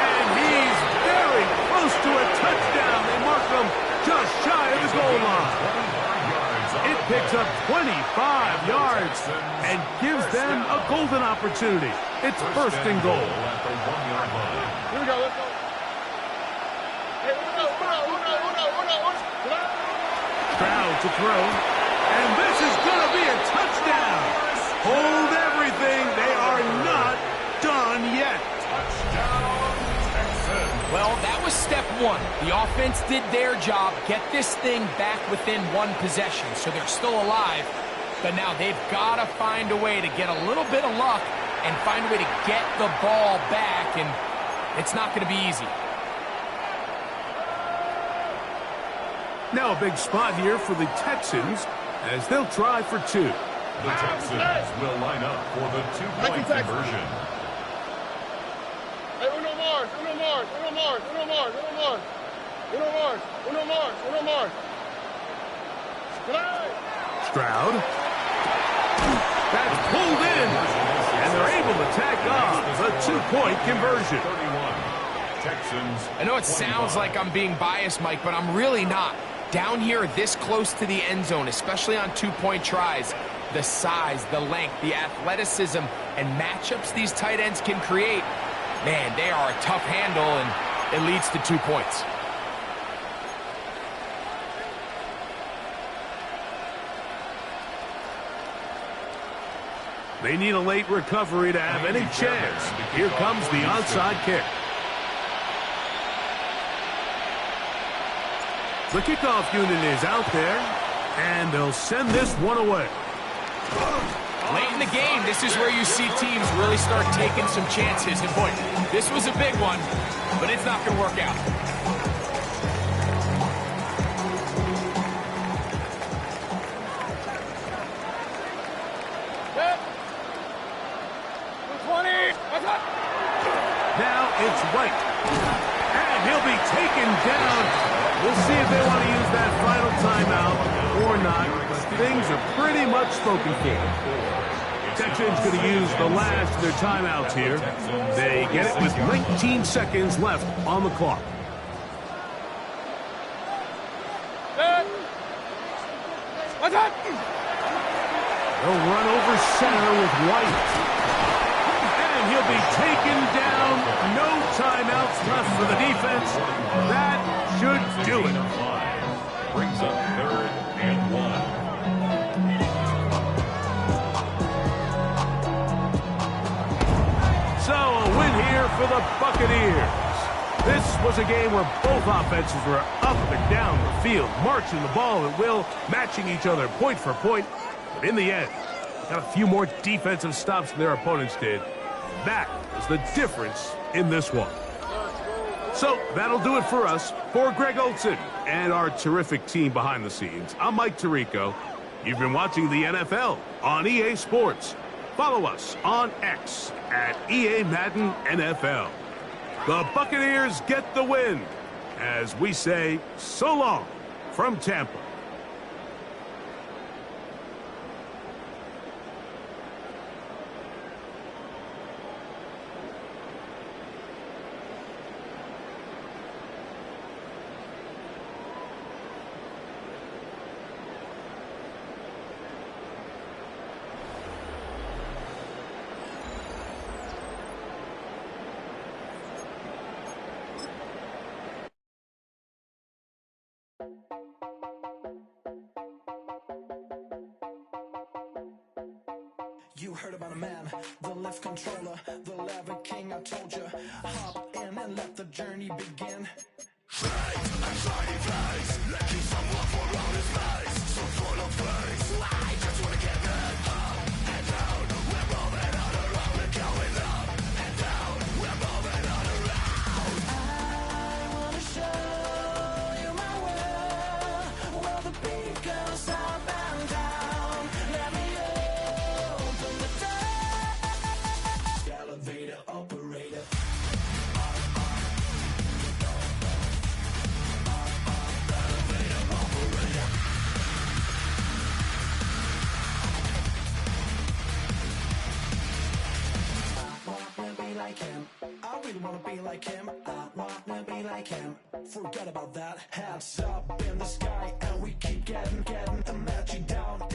And he's very close to a touchdown. They mark him just shy of the goal line. It picks up 25 yards and gives them a golden opportunity. It's first and goal. At the 1-yard line. Here we go. Let's go. Hey, Uno. Stroud to throw. And this is going to be a touchdown. Hold everything. They are not done yet. Touchdown, Texan. Well, that was step one. The offense did their job, get this thing back within one possession, so they're still alive. But now they've got to find a way to get a little bit of luck and find a way to get the ball back, and it's not going to be easy. Now a big spot here for the Texans as they'll try for two. The Texans will line up for the two-point conversion. Hey, Uno Mars. Stroud. That's pulled in. And they're able to tack on the two-point conversion. 31. Texans. I know it sounds like I'm being biased, Mike, but I'm really not. Down here this close to the end zone, especially on two-point tries, the size, the length, the athleticism, and matchups these tight ends can create, man, they are a tough handle, and it leads to 2 points. They need a late recovery to have any chance. Here comes the onside kick. The kickoff unit is out there, and they'll send this one away. Late in the game, this is where you see teams really start taking some chances. And boy, this was a big one, but it's not going to work out. Now it's White, and he'll be taken down. We'll see if they want to use that final timeout or not, but things are pretty much spoken for. Texans going to use the last of their timeouts here. They get it with 19 seconds left on the clock. They'll run over center with White. And he'll be taken down. No timeouts left for the defense. That should do it. Brings up 3rd and 1. So a win here for the Buccaneers. This was a game where both offenses were up and down the field, marching the ball at will, matching each other point for point. But in the end, got a few more defensive stops than their opponents did. That is the difference in this one. So that'll do it for us. For Greg Olson and our terrific team behind the scenes, I'm Mike Tirico. You've been watching the NFL on EA Sports. Follow us on X at EA Madden NFL. The Buccaneers get the win as we say so long from Tampa. You heard about a man, the lift controller, the lever king, I told you. Hop in and let the journey begin. I really wanna be like him. I wanna be like him. Forget about that. Hands up in the sky, and we keep getting and let you down.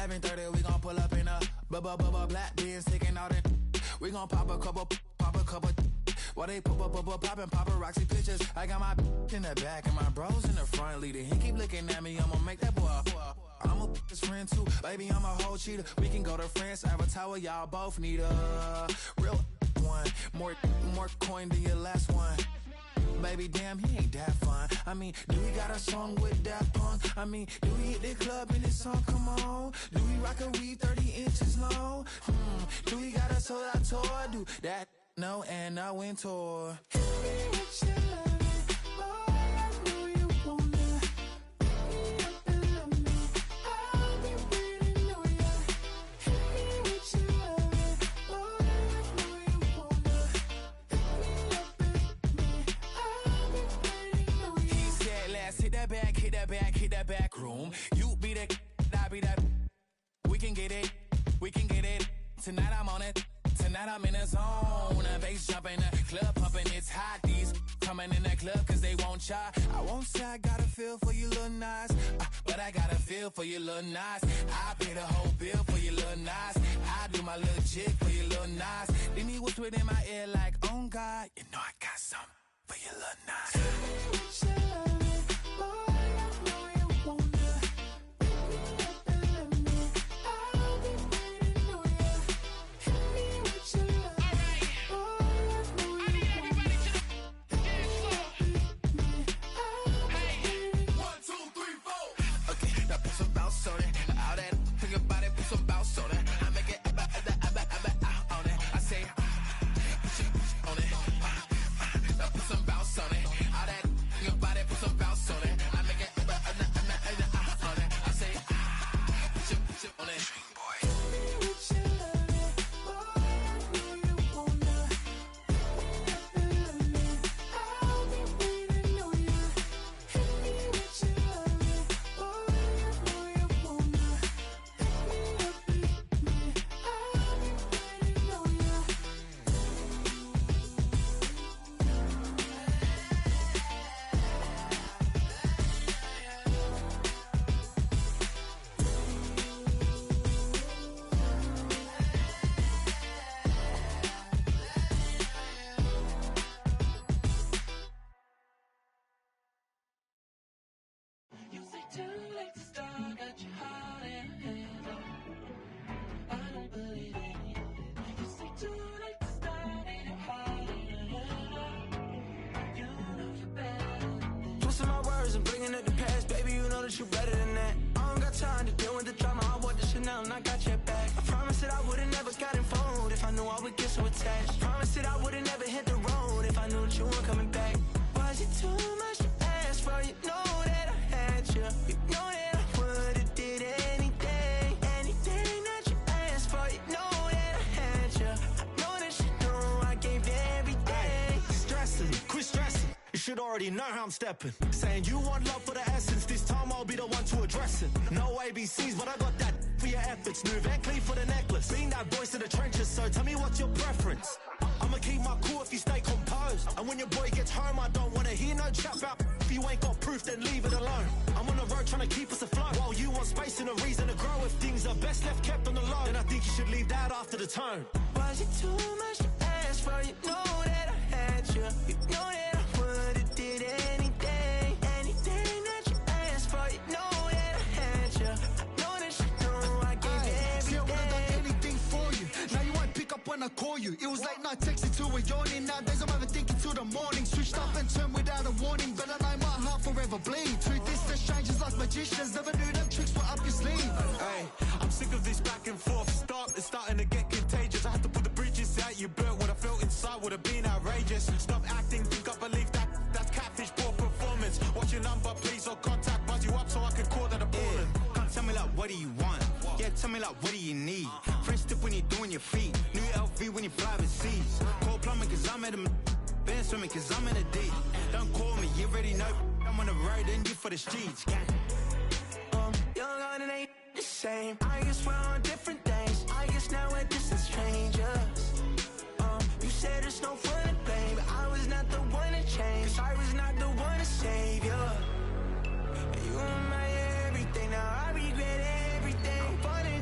7:30, we gon' pull up in a black beans sticking out it. We gon' pop a couple. While they poppin' paparazzi pictures. I got my in the back and my bros in the front leader. He keep looking at me, I'ma make that boy. I'm a his friend too, baby, I'm a whole cheater. We can go to France, Avatar, y'all both need a real one. More coin than your last one. Baby, damn, he ain't that fun. I mean, do we got a song with that punk? I mean, do we hit the club in this song? Come on. Do we rock a weed 30 inches long? Do we got a sold out tour? Do that? No, and I went tour. Hit that back room. You be the, I be that. We can get it. Tonight I'm on it. Tonight I'm in a zone. A bass jumping, a club pumping, it's hot. These coming in the club cause they won't try. I won't say I got a feel for you little nice, but I got a feel for you little nice. I pay the whole bill for you little nice. I do my little jig for you little nice. Then he whisper in my ear like, oh God, you know I got something for you little nice. You better than that. I don't got time to deal with the drama. I want the Chanel and I got your back. I promise that I would've never got involved if I knew I would get so attached. I promise that I would've never hit the road if I knew that you weren't coming back. Was it too much to ask for? You know that I had you. You know that I would've did anything that you asked for. You know that I had you. I know that you know I gave everything. Stressing, quit stressing. You should already know how I'm stepping. Saying you want love for the essence. This time I'll be the one to address it. No ABCs, but I got that for your efforts. New Van Cleef for the necklace. Being that voice in the trenches, so tell me what's your preference. I'ma keep my cool if you stay composed. And when your boy gets home, I don't wanna hear no chat about. If you ain't got proof, then leave it alone. I'm on the road trying to keep us afloat. While you want space and a reason to grow. If things are best left kept on the low, then I think you should leave that after the tone. Was it too much to ask for? You know that I had you. You know that I would've did anything that you asked for. You know that I had you. I know that you know I gave everything. See, I would've done anything for you. Now you won't pick up when I call you. It was late night texting till we're yawning. Nowadays I'm overthinking till the morning. Switched up and turned without a warning, but I know my heart forever bleed. Truth is, the strangers like magicians. Never knew them tricks were up your sleeve. Hey, I'm sick of this back and forth. It's starting to get contagious. I had to put the bridges out you built. What I felt inside would have been outrageous. Stop acting, think I believe that's catfish, poor performance. What's your number, please, or contact, buzz you up so I can call that a ballin'. Can't tell me like, what do you want? Yeah, tell me like, what do you need? Fresh tip when you're doing your feet. New LV when you fly overseas. Call plumbing cause I'm at a been swimming cause I'm in a deep. Don't call me, you already know. I'm on the road and you for the streets. Young on it ain't the same. I guess we're on different things. I guess now we're distant strangers. You said there's no fun to blame, but I was not the one to change. Cause I was not the one to save you. You were my everything, now I regret everything. I'm falling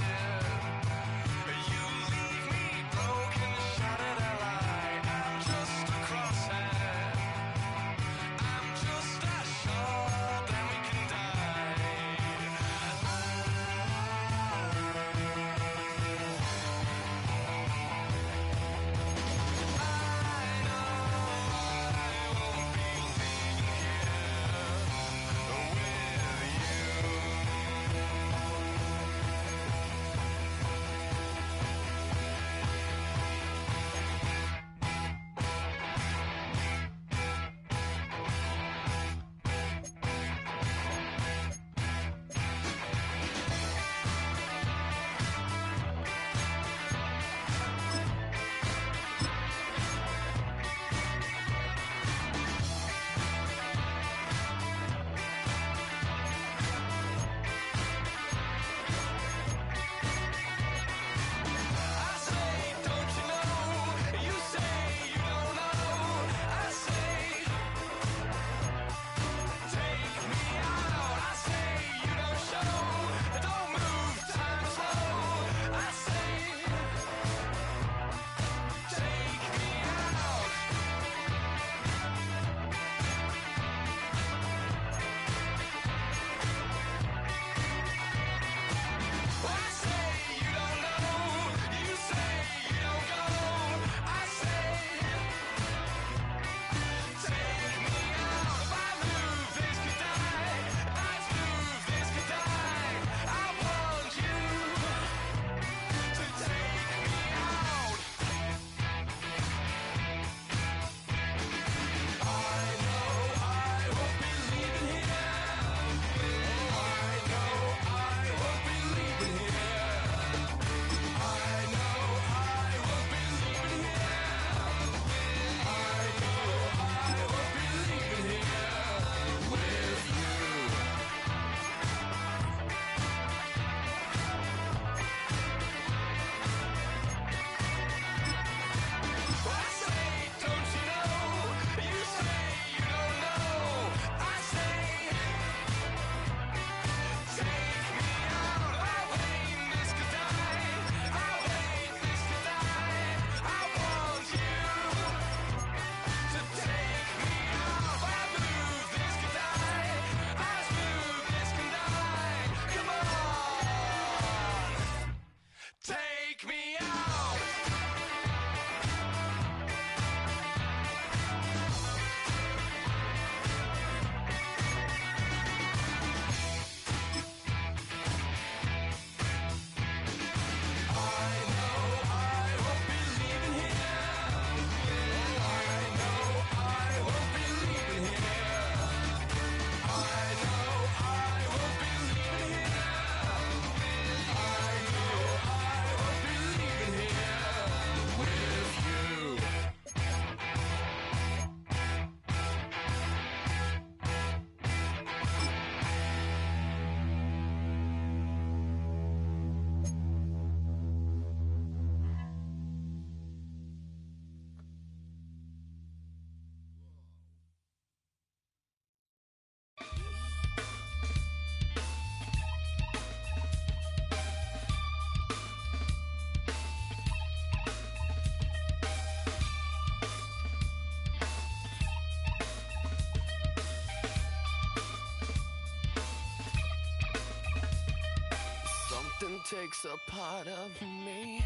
takes a part of me.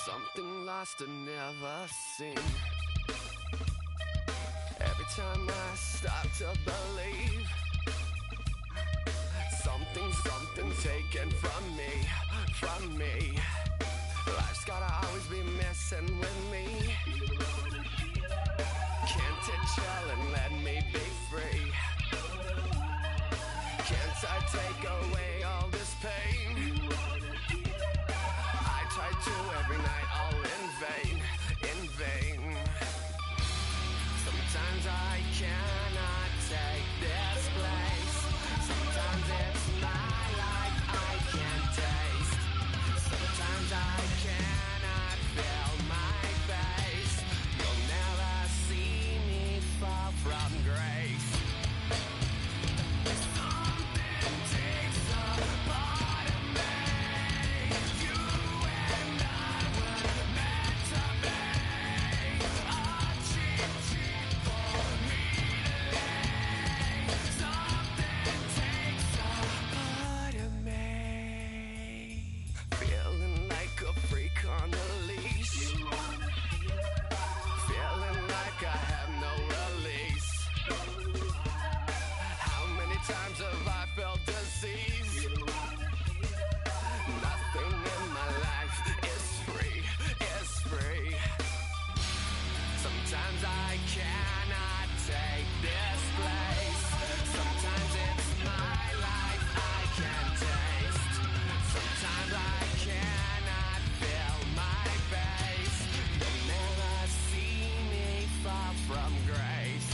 Something lost and never seen. Every time I start to believe, something taken from me. Life's gotta always be messing with me. Can't it chill and let me be free? Can't I take away all this pain? I try to every night, all in vain. Sometimes I cannot take this place. Sometimes it's my life I can't taste. Sometimes I cannot feel my face. You'll never see me fall from grace. Something takes a part of me. You and I were meant to be. A cheap for me to lay. Something takes a part of me. Feeling like a freak on a leash. Feeling like I have no release. How many times have I felt disease? Nothing in my life is free. Sometimes I cannot take this place. Sometimes it's my life I can't taste. Sometimes I cannot feel my face. You'll never see me fall from grace.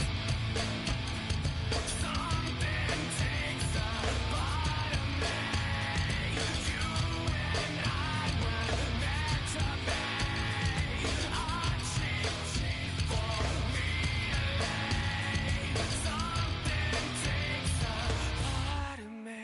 Something takes a part of me. You and I were meant to be. A cheap for me to lay. Something takes a part of me.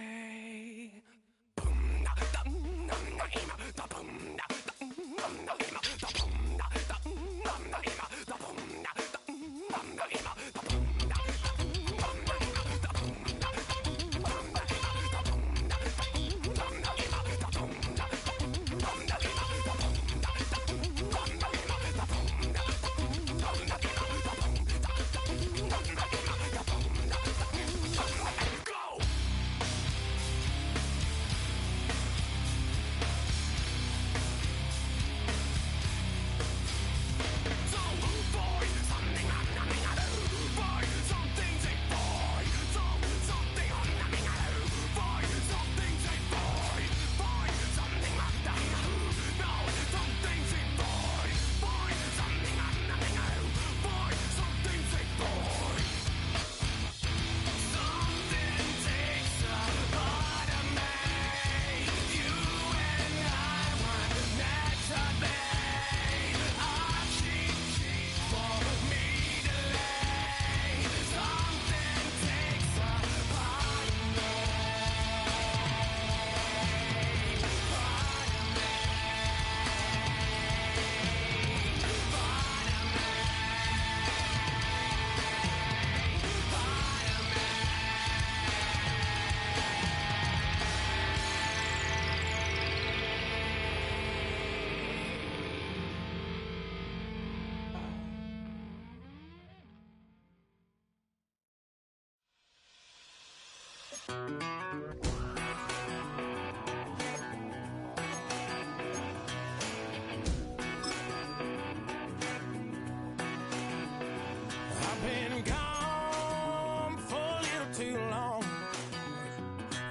I've been gone for a little too long.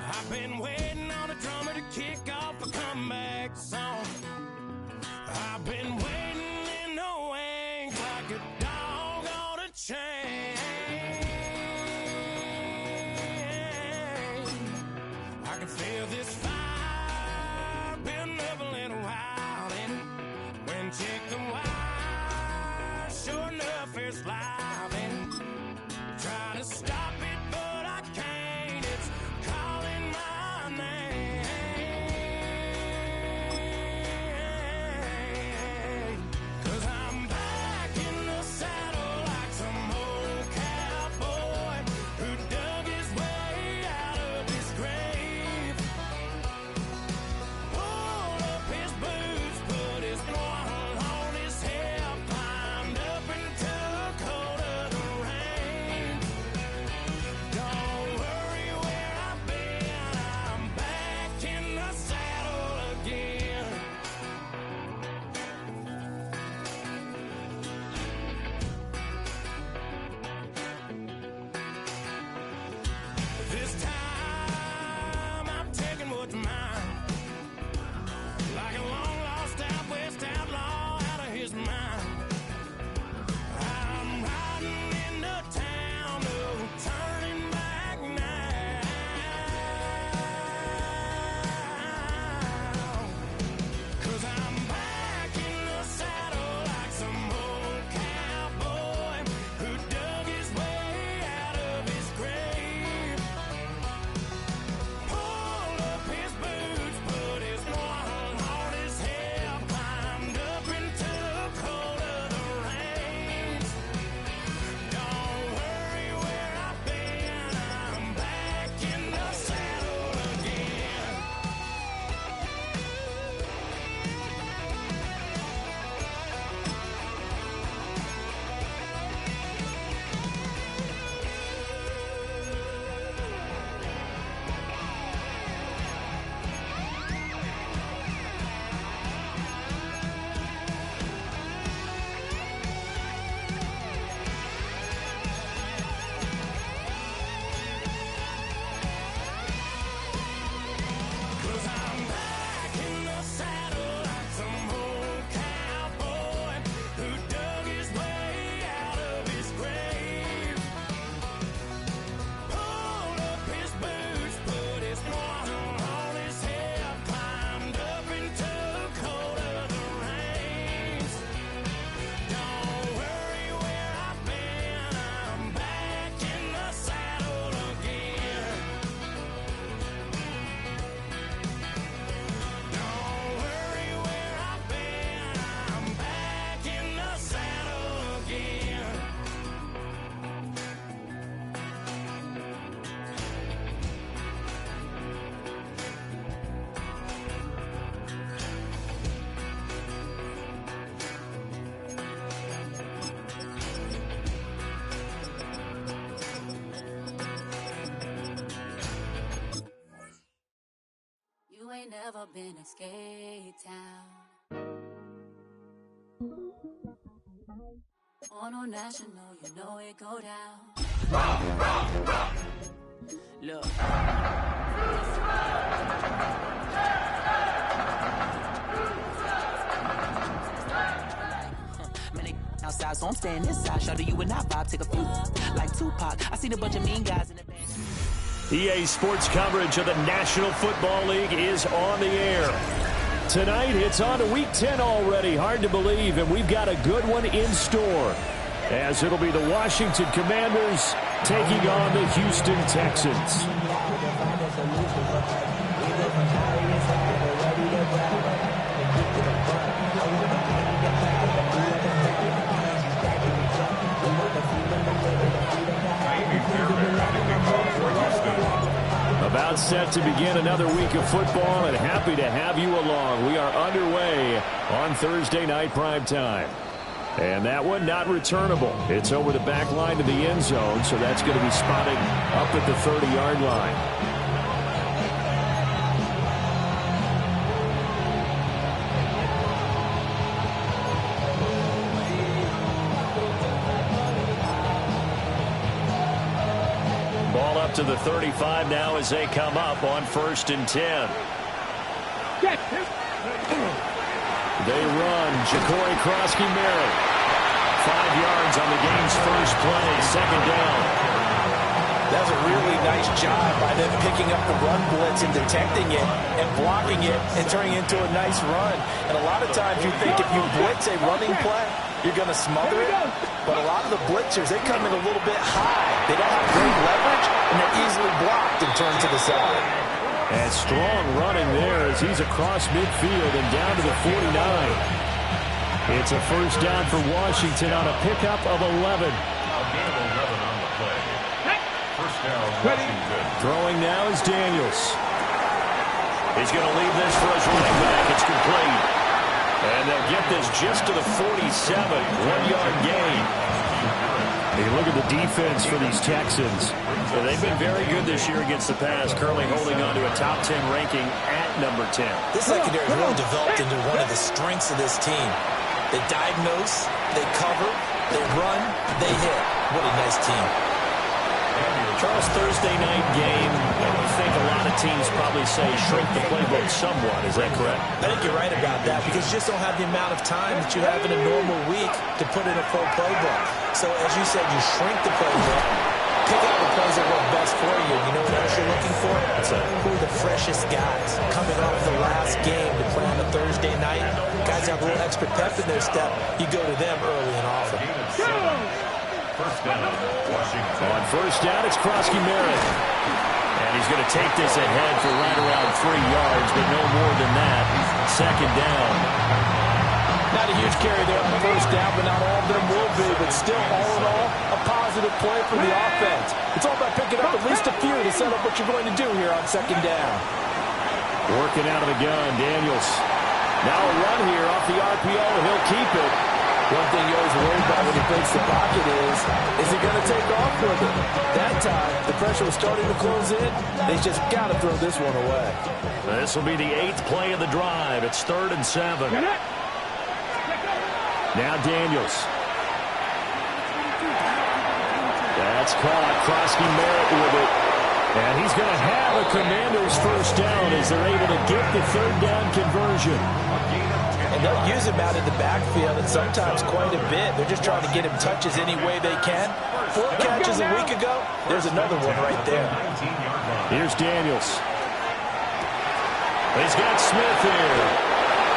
I've been waiting on a drummer to kick off a comeback song. I've been waiting in the wings like a dog on a chain. I can feel this fire been leveling wild, and when chicken wire, sure enough, it's live, and trying to stop it, but I can't. It's calling my name. 'Cause I'm back in the ain't never been a skate town. On no national, you know it go down. Rock, rock, rock. Look. Outside, so I'm staying inside. Show you and I vibe, take a few like Tupac. I seen a bunch of mean guys in the band. EA Sports coverage of the National Football League is on the air. Tonight, it's on to Week 10 already. Hard to believe, and we've got a good one in store, as it'll be the Washington Commanders taking on the Houston Texans. About set to begin another week of football, and happy to have you along. We are underway on Thursday night primetime. And that one not returnable. It's over the back line to the end zone, so that's going to be spotted up at the 30-yard line. To the 35 now as they come up on 1st and 10. They run. Ja'Cory Krosky-Merritt. 5 yards on the game's first play. Second down. That was a really nice job by them picking up the run blitz and detecting it and blocking it and turning it into a nice run. And a lot of times you think if you blitz a running play, you're going to smother it. But a lot of the blitzers, they come in a little bit high. They don't have great leverage, and they're easily blocked and turned to the side. And strong running there as he's across midfield and down to the 49. It's a first down for Washington on a pickup of 11. Throwing now is Daniels. He's going to leave this for his running back. It's complete. And they'll get this just to the 47. 1-yard gain. Hey, look at the defense for these Texans. So they've been very good this year against the pass, currently holding on to a top 10 ranking at number 10. This secondary has really developed into one of the strengths of this team. They diagnose, they cover, they run, they hit. What a nice team. Charles, Thursday night game, I think a lot of teams probably say shrink the playbook somewhat. Is that correct? I think you're right about that because you just don't have the amount of time that you have in a normal week to put in a full playbook. So, as you said, you shrink the playbook, pick out the plays that work best for you. You know what else you're looking for? Who are the freshest guys coming off the last game to play on a Thursday night? Guys have a little extra pep in their step. You go to them early and often. First down, Washington. On first down, it's Krosky-Merritt. And he's going to take this ahead for right around 3 yards, but no more than that. Second down. Not a huge carry there on first down, but not all of them will be. But still, all in all, a positive play for the offense. It's all about picking up at least a few to set up what you're going to do here on second down. Working out of the gun, Daniels. Now a run here off the RPO, and he'll keep it. One thing you always worry about when he breaks the pocket is he going to take off with it? That time, the pressure was starting to close in. They just got to throw this one away. This will be the 8th play of the drive. It's 3rd and 7. Now Daniels. That's caught. Krosky-Merritt with it. And he's going to have a Commander's first down as they're able to get the 3rd down conversion. And they'll use him out in the backfield, and sometimes quite a bit. They're just trying to get him touches any way they can. 4 catches a week ago. There's another one right there. Here's Daniels. He's got Smith here.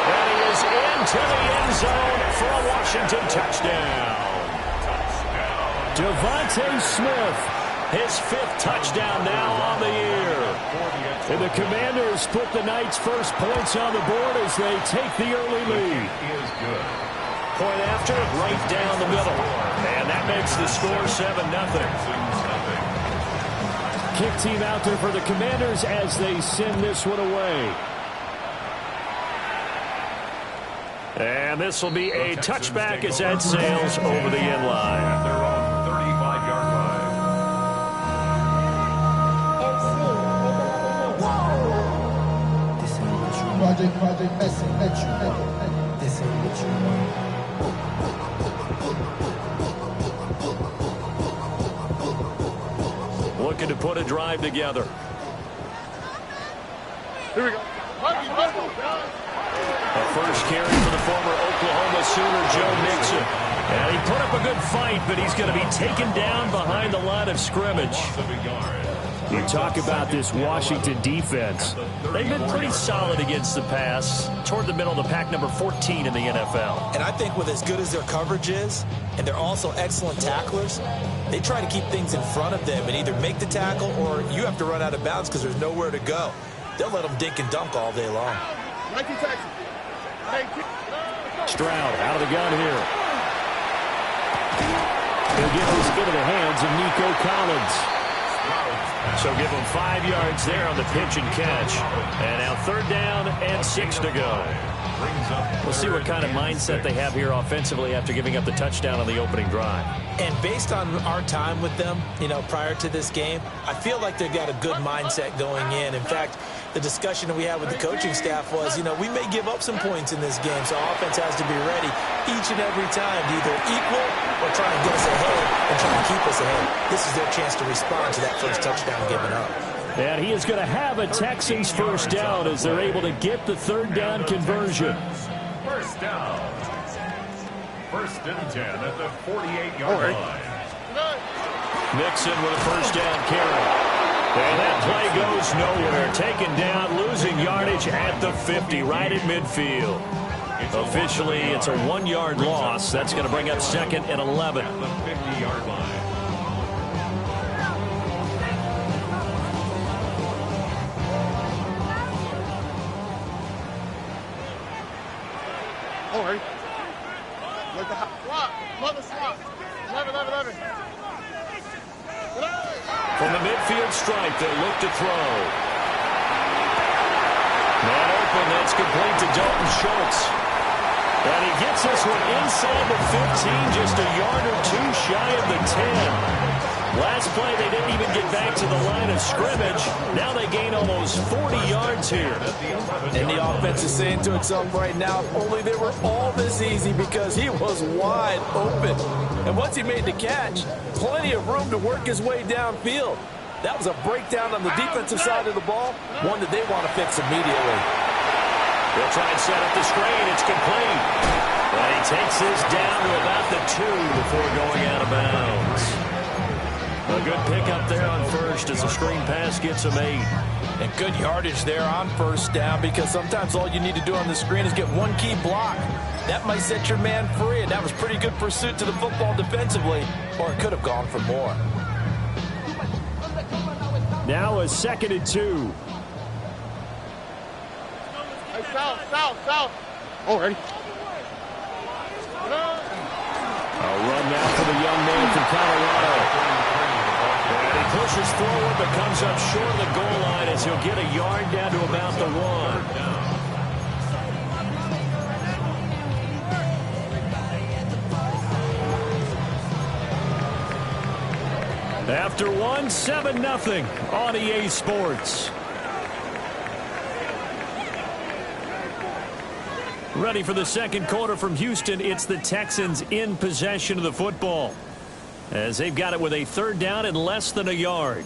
And he is into the end zone for a Washington touchdown. Devontae Smith, his 5th touchdown now on the year. And the Commanders put the Knights' first points on the board as they take the early lead. Point after, right down the middle. And that makes the score 7-0. Kick team out there for the Commanders as they send this one away. And this will be a touchback as that sails over the end line. They're on 35-yard line. This ain't This ain't what you want. Looking to put a drive together. Here we go. A first carry for the former Oklahoma Sooner, Joe Mixon. And he put up a good fight, but he's going to be taken down behind the line of scrimmage. You talk about this Washington defense. They've been pretty solid against the pass, toward the middle of the pack, number 14 in the NFL. And I think with as good as their coverage is, and they're also excellent tacklers, they try to keep things in front of them and either make the tackle or you have to run out of bounds because there's nowhere to go. They'll let them dink and dunk all day long. Stroud out of the gun here. He'll get this into the hands of Nico Collins. So give him 5 yards there on the pitch and catch. And now 3rd down and 6 to go. We'll see what kind of mindset they have here offensively after giving up the touchdown on the opening drive. And based on our time with them, prior to this game, I feel like they've got a good mindset going in. In fact, the discussion that we had with the coaching staff was, we may give up some points in this game, so offense has to be ready each and every time to either equal or try and get us ahead and try and keep us ahead. This is their chance to respond to that first touchdown given up. And he is going to have a Texans first down as they're able to get the 3rd down conversion. First down. 1st and 10 at the 48-yard line. Mixon with a first down carry. And that play goes nowhere. Taken down, losing yardage at the 50, right at midfield. Officially, it's a 1-yard loss. That's going to bring up 2nd and 11. At the 50-yard line. All right. Like the swap. Mother swap. 11. From the midfield stripe, they'll look to throw. Man open, that's complete to Dalton Schultz. And he gets this one inside the 15, just a yard or two shy of the 10. Last play, they didn't even get back to the line of scrimmage. Now they gain almost 40 yards here. And the offense is saying to itself right now, if only they were all this easy, because he was wide open. And once he made the catch, plenty of room to work his way downfield. That was a breakdown on the defensive side of the ball, one that they want to fix immediately. They'll try and set up the screen. It's complete. But he takes this down to about the 2 before going out of bounds. A good pickup there on first as the screen pass gets him 8. And good yardage there on first down, because sometimes all you need to do on the screen is get one key block. That might set your man free, and that was pretty good pursuit to the football defensively, or it could have gone for more. Now a 2nd and 2. Hey, south. Oh, ready. A run now for the young man from Colorado. And he pushes forward but comes up short of the goal line as he'll get a yard down to about the 1. After 1, 7-0 on EA Sports. Ready for the 2nd quarter from Houston. It's the Texans in possession of the football, as they've got it with a 3rd down and less than a yard.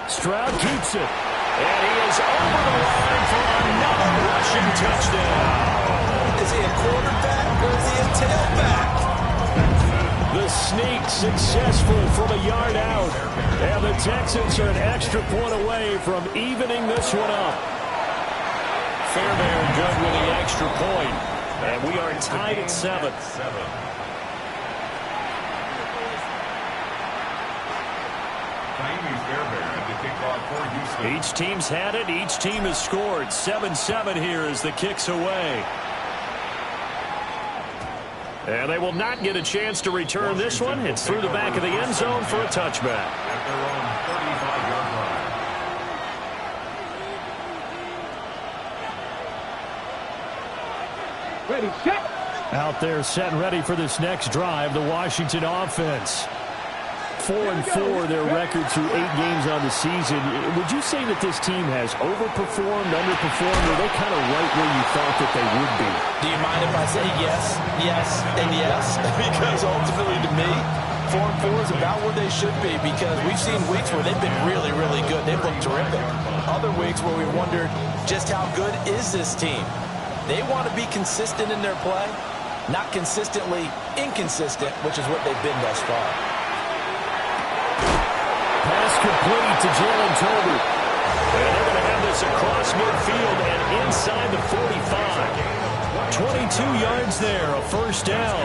Stroud keeps it. And he is over the line for another rushing touchdown. Is he a quarterback or is he a tailback? The sneak successful from a yard out. And the Texans are an extra point away from evening this one up. Fairbairn good with the extra point. And we are tied at 7. Each team's had it. Each team has scored. 7-7 here as the kick's away. And they will not get a chance to return this one. It's through the back of the end zone for a touchback. At their own 35-yard line. Ready, set. Out there set and ready for this next drive, the Washington offense. 4-4 their record through 8 games on the season. Would you say that this team has overperformed, underperformed, or are they kind of right where you thought that they would be? Do you mind if I say yes, yes, and yes? Because ultimately to me, 4-4 is about where they should be, because we've seen weeks where they've been really, really good. They've looked terrific. Other weeks where we wondered just how good is this team. They want to be consistent in their play, not consistently inconsistent, which is what they've been thus far. Pass complete to Jalen Tolbert. And they're going to have this across midfield and inside the 45. 22 yards there, a first down.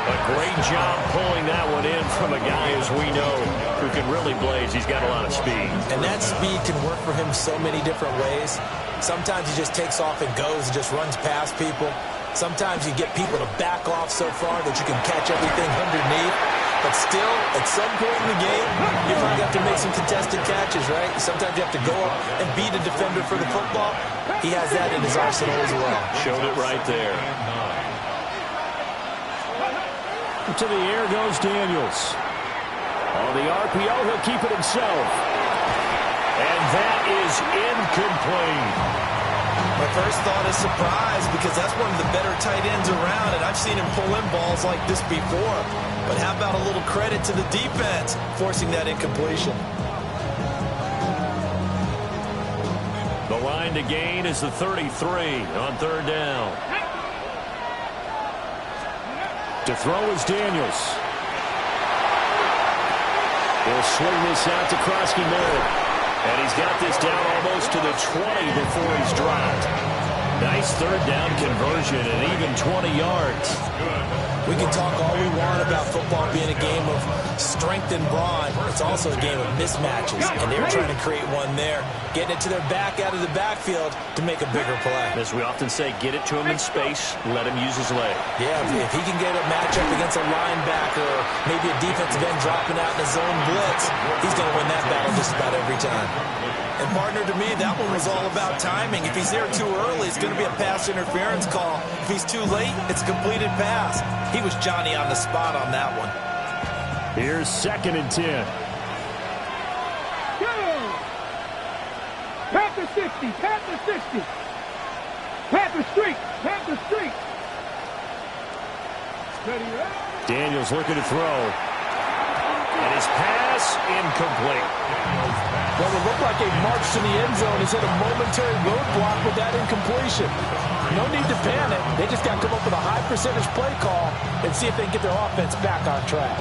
A great job pulling that one in from a guy, as we know, who can really blaze. He's got a lot of speed. And that speed can work for him so many different ways. Sometimes he just takes off and goes and just runs past people. Sometimes you get people to back off so far that you can catch everything underneath. But still, at some point in the game, you probably have to make some contested catches, right? Sometimes you have to go up and beat a defender for the football. He has that in his arsenal as well. Showed it right there. To the air goes Daniels. On the RPO, he'll keep it himself. And that is incomplete. My first thought is surprise, because that's one of the better tight ends around, and I've seen him pull in balls like this before. But how about a little credit to the defense forcing that incompletion? The line to gain is the 33 on third down. To throw is Daniels. He'll swing this out to Krosky-Merritt. And he's got this down almost to the 20 before he's dropped. Nice third down conversion and even 20 yards. We can talk all we want about football being a game of strength and brawn. It's also a game of mismatches, and they're trying to create one there, getting it to their back out of the backfield to make a bigger play. As we often say, get it to him in space, let him use his leg. Yeah, if he can get a matchup against a linebacker or maybe a defensive end dropping out in a zone blitz, he's going to win that battle just about every time. And partner, to me, that one was all about timing. If he's there too early, it's going to be a pass interference call. If he's too late, it's a completed pass. He was Johnny on the spot on that one. Here's 2nd and 10. Go! Panther 60, Panther 60. Panther streak, Panther streak. Ready, ready. Daniels looking to throw. And his pass incomplete. Well, it looked like a march to the end zone. He's hit a momentary roadblock with that incompletion. No need to panic. They just got to come up with a high percentage play call and see if they can get their offense back on track.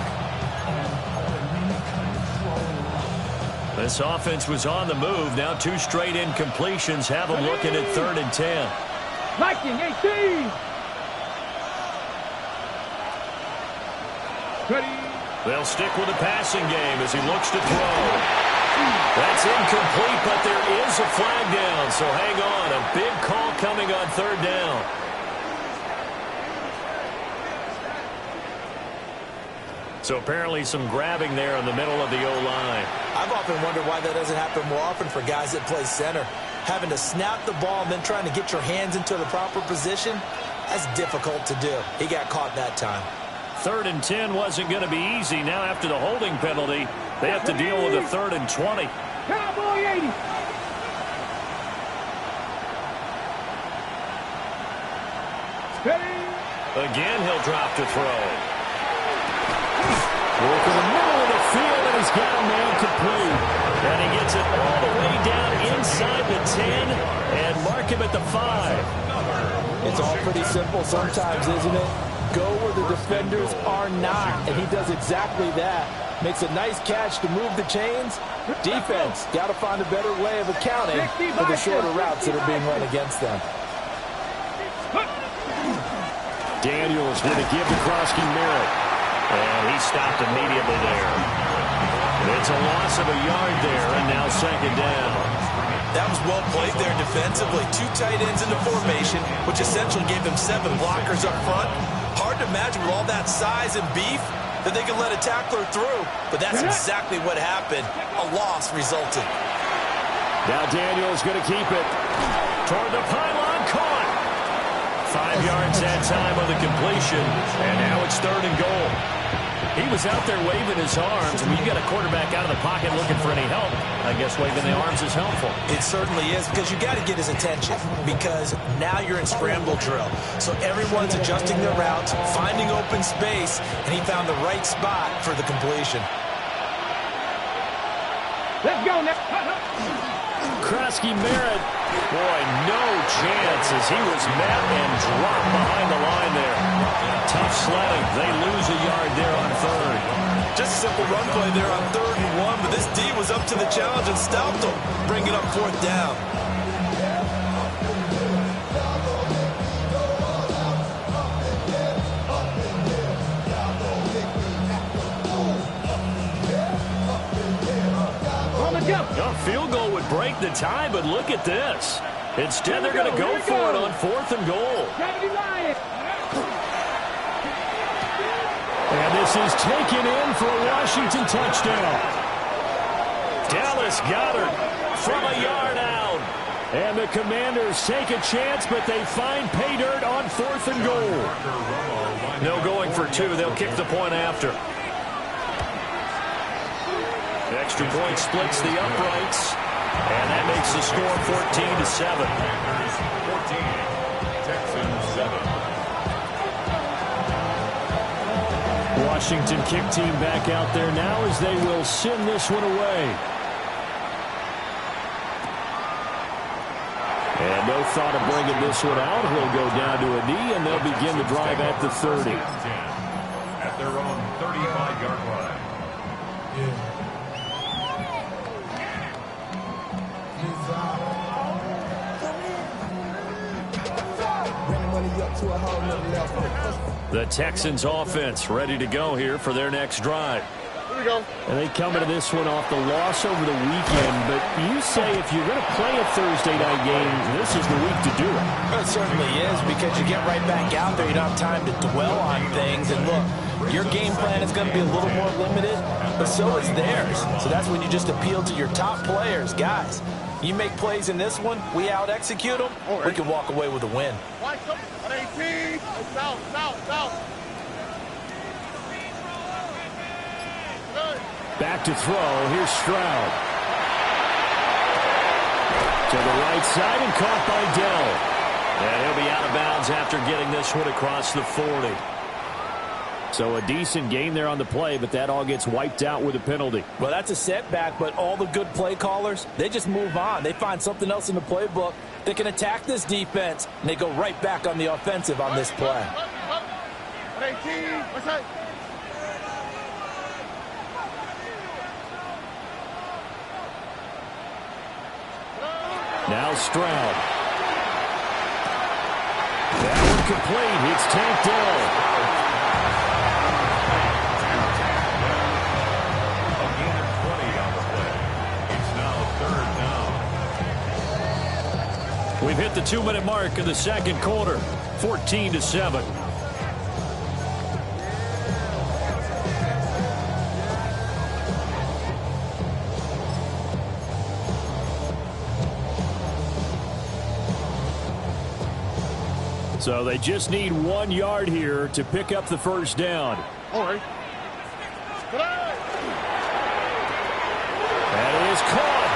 This offense was on the move. Now 2 straight incompletions have them looking at 3rd and 10. Viking 18. Ready. They'll stick with the passing game as he looks to throw. That's incomplete, but there is a flag down, so hang on. A big call coming on 3rd down. So apparently some grabbing there in the middle of the O-line. I've often wondered why that doesn't happen more often for guys that play center. Having to snap the ball and then trying to get your hands into the proper position, that's difficult to do. He got caught that time. 3rd and 10 wasn't going to be easy. Now after the holding penalty, they have to deal with a 3rd and 20. Cowboy 80. Steady. Again, he'll drop to throw. Work in the middle of the field, and he's got a man complete. And he gets it all the way down inside the 10 and mark him at the 5. It's all pretty simple sometimes, isn't it? Go where the defenders are not, and he does exactly that. Makes a nice catch to move the chains. Defense, got to find a better way of accounting for the shorter routes that are being run against them. Daniels going to give to Krosky-Merritt, and he stopped immediately there. It's a loss of a yard there, and now 2nd down. That was well played there defensively. 2 tight ends in the formation, which essentially gave them 7 blockers up front. Hard to imagine with all that size and beef that they could let a tackler through. But that's exactly what happened. A loss resulted. Now Daniels going to keep it. Toward the pylon, caught. time on the completion, and now it's 3rd and goal. He was out there waving his arms, and when you got a quarterback out of the pocket looking for any help, I guess waving the arms is helpful. It certainly is, because you got to get his attention, because now you're in scramble drill. So everyone's adjusting their routes, finding open space, and he found the right spot for the completion. Let's go now. Krosky Merritt, boy, no chance as he was met and dropped behind the line there. Tough sledding. They lose a yard there on 3rd. Just a simple run play there on 3rd and 1, but this D was up to the challenge and stopped them. Bring it up 4th down. A field goal would break the tie, but look at this. Instead, they're going to go for it on 4th and goal. And this is taken in for a Washington touchdown. Dallas Goedert from a yard out. And the Commanders take a chance, but they find pay dirt on 4th and goal. No going for 2. They'll kick the point after. Extra point splits the uprights, and that makes the score 14-7. 14, Texans 7. Washington kick team back out there now as they will send this one away. And no thought of bringing this one out. He'll go down to a knee, and they'll begin the drive at the 30. At their own 35-yard line. The Texans offense ready to go here for their next drive. Here we go. And they come into this one off the loss over the weekend, but you say if you're going to play a Thursday night game, this is the week to do it. It certainly is, because you get right back out there. You don't have time to dwell on things. And look, your game plan is going to be a little more limited, but so is theirs. So that's when you just appeal to your top players. Guys, you make plays in this one, we out-execute them, we can walk away with a win. 18. South. Back to throw. Here's Stroud. To the right side and caught by Dell. And he'll be out of bounds after getting this one across the 40. So a decent gain there on the play, but that all gets wiped out with a penalty. Well, that's a setback, but all the good play callers, they just move on. They find something else in the playbook that can attack this defense, and they go right back on the offensive on this play. 18. What's that? Now Stroud. That one complete. It's Tank Dell. We've hit the 2-minute mark in the second quarter, 14-7. So they just need 1 yard here to pick up the first down. All right. And it is caught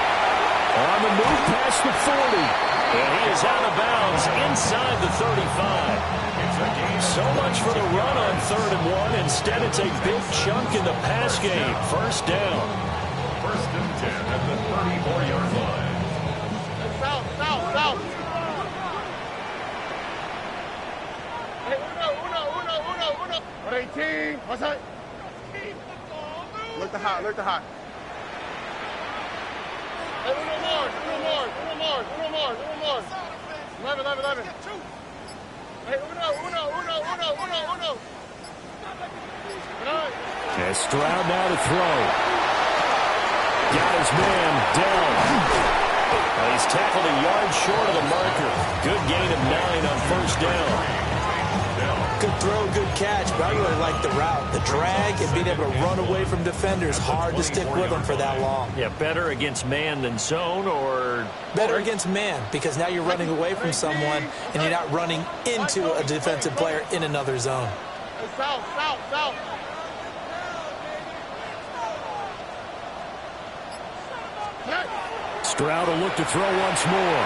on the move past the 40. And he is out of bounds inside the 35. So much for the run on 3rd and 1. Instead, it's a big chunk in the pass game. First down. 1st and 10 at the 34-yard line. South. Hey, uno. 18. What's that? Look the hot. Hey, uno more. 11. Hey, uno. And Stroud now to throw. Got his man down. Well, he's tackled a yard short of the marker. Good gain of 9 on first down. Good throw, good catch, but I really like the route. The drag and being able to run away from defenders, hard to stick with them for that long. Yeah, better against man than zone, or? Better against man, because now you're running away from someone and you're not running into a defensive player in another zone. South. Stroud will look to throw once more.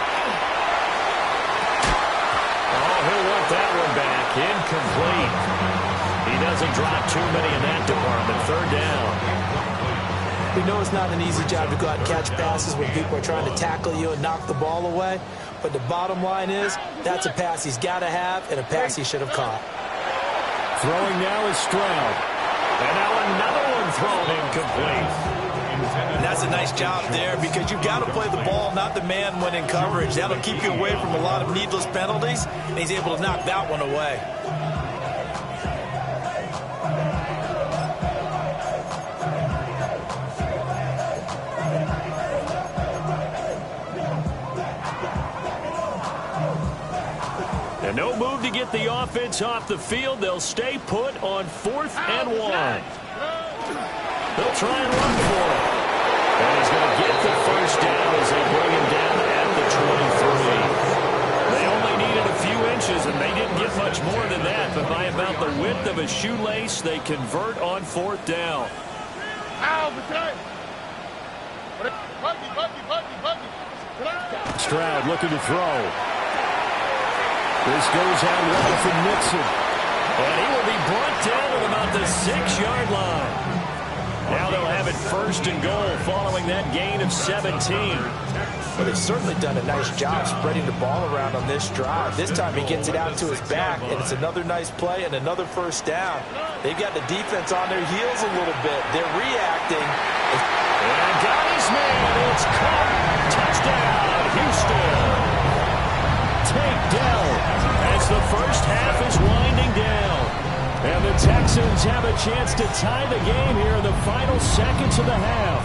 Oh, he'll want that one back. Incomplete. He doesn't drop too many in that department. Third down. We know it's not an easy job to go out and catch passes when people are trying to tackle you and knock the ball away. But the bottom line is, that's a pass he's got to have and a pass he should have caught. Throwing now is Stroud. And now another one thrown incomplete. And that's a nice job there because you've got to play the ball, not the man when in coverage. That'll keep you away from a lot of needless penalties, and he's able to knock that one away. And no move to get the offense off the field. They'll stay put on 4th and 1. They'll try and run for it. And he's going to get the first down as they bring him down at the 23. They only needed a few inches, and they didn't get much more than that. But by about the width of a shoelace, they convert on 4th down. Stroud looking to throw. This goes out well from Nixon. And he will be brought down at about the 6-yard line. Now they'll have it 1st and goal following that gain of 17. But they've certainly done a nice job spreading the ball around on this drive. This time he gets it out to his back, and it's another nice play and another first down. They've got the defense on their heels a little bit. They're reacting. And got his man. It's caught. Touchdown, Houston. Takedown as the first half is winding down. And the Texans have a chance to tie the game here in the final seconds of the half.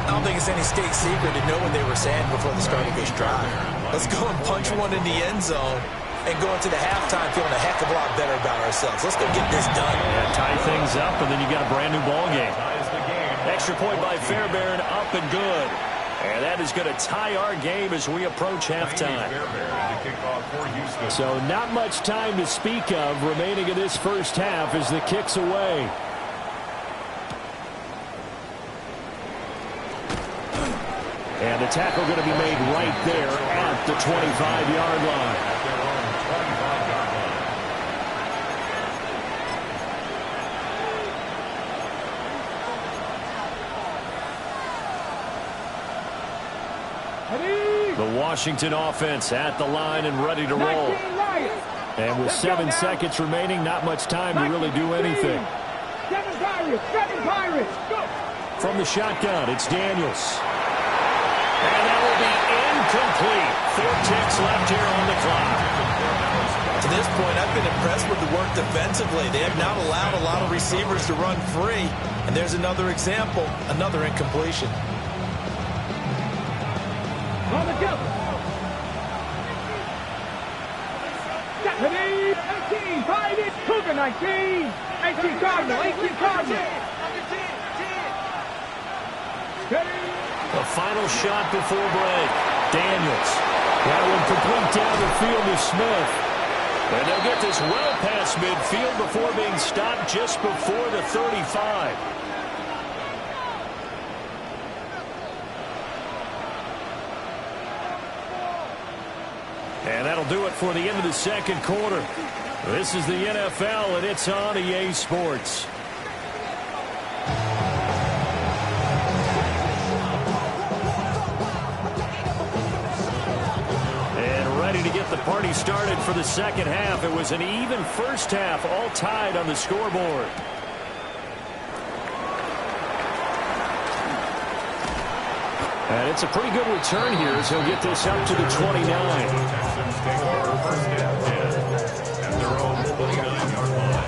I don't think it's any state secret to know what they were saying before the start of this drive. Let's go and punch one in the end zone and go into the halftime feeling a heck of a lot better about ourselves. Let's go get this done. Yeah, tie things up, and then you got a brand new ball game. Extra point by Fairbairn, up and good. And that is going to tie our game as we approach halftime. So not much time to speak of remaining in this first half as the kick's away. And the tackle going to be made right there at the 25-yard line. The Washington offense at the line and ready to roll. And with 7 seconds remaining, not much time to really do anything. 7 Pirates, go! From the shotgun, it's Daniels. And that will be incomplete. 4 ticks left here on the clock. To this point, I've been impressed with the work defensively. They have not allowed a lot of receivers to run free. And there's another example, another incompletion. On the jump. 18, 5 Cougar 19. 18 Cardinal, 18 Cardinal. The final shot before break. Daniels. That one complete down the field to Smith. And they'll get this well past midfield before being stopped just before the 35. And that'll do it for the end of the second quarter. This is the NFL, and it's on EA Sports. And ready to get the party started for the second half. It was an even first half, all tied on the scoreboard. And it's a pretty good return here as he'll get this up to the 29. Texans take over 1st and 10 at their own 29-yard line.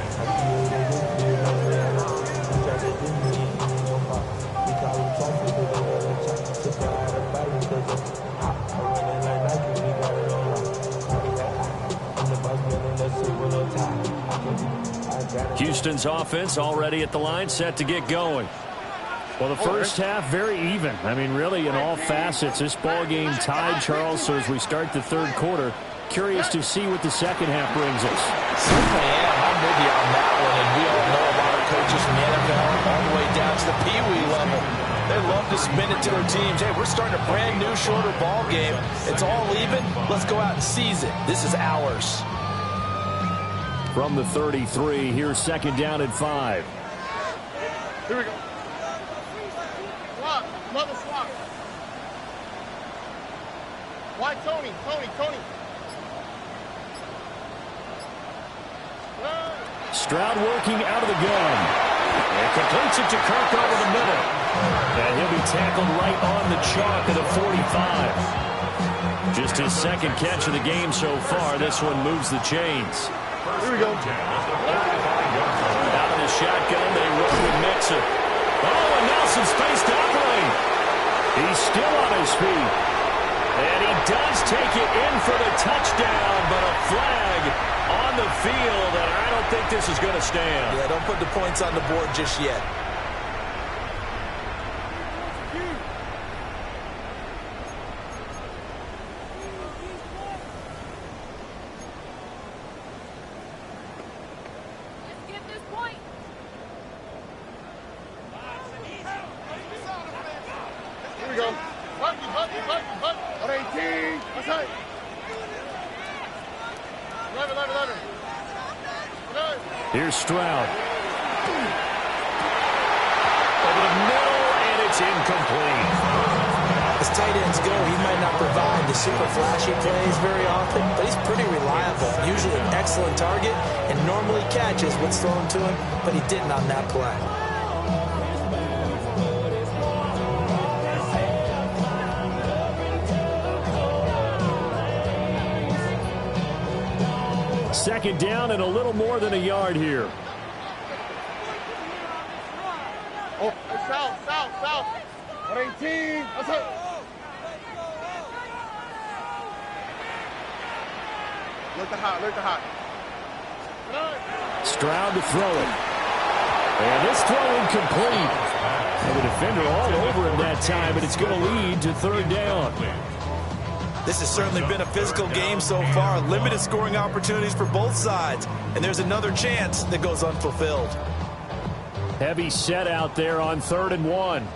I'm the boss man in the suit. Houston's offense already at the line, set to get going. Well, the first half, very even. I mean, really, in all facets, this ball game tied, Charles. So as we start the third quarter, curious to see what the second half brings us. Certainly am. I'm with you on that one. And we all know a lot of coaches from the NFL all the way down to the Pee-wee level. They love to spin it to their teams. Hey, we're starting a brand new, shorter ball game. It's all even. Let's go out and seize it. This is ours. From the 33, here's second down and 5. Here we go. Swap. Another swap. Why Tony? Stroud working out of the gun. And completes it to Kirk over the middle. And he'll be tackled right on the chalk of the 45. Just his second catch of the game so far. This one moves the chains. Here we go. Out of the shotgun, they run with Mixon. Oh, and now some space to operate. He's still on his feet. And he does take it in for the touchdown, but a flag on the field, and I don't think this is going to stand. Yeah, don't put the points on the board just yet. Here's Stroud. Over the middle, and it's incomplete. As tight ends go, he might not provide the super flashy plays very often, but he's pretty reliable. Usually an excellent target, and normally catches what's thrown to him, but he didn't on that play. Second down and a little more than a yard here. Oh, south. 118. That's it. Look the hot. Stroud to throw it. And this throw incomplete. And the defender all over him that time, but it's going to lead to third down. This has certainly been a physical game so far. Limited scoring opportunities for both sides. And there's another chance that goes unfulfilled. Heavy set out there on 3rd and 1.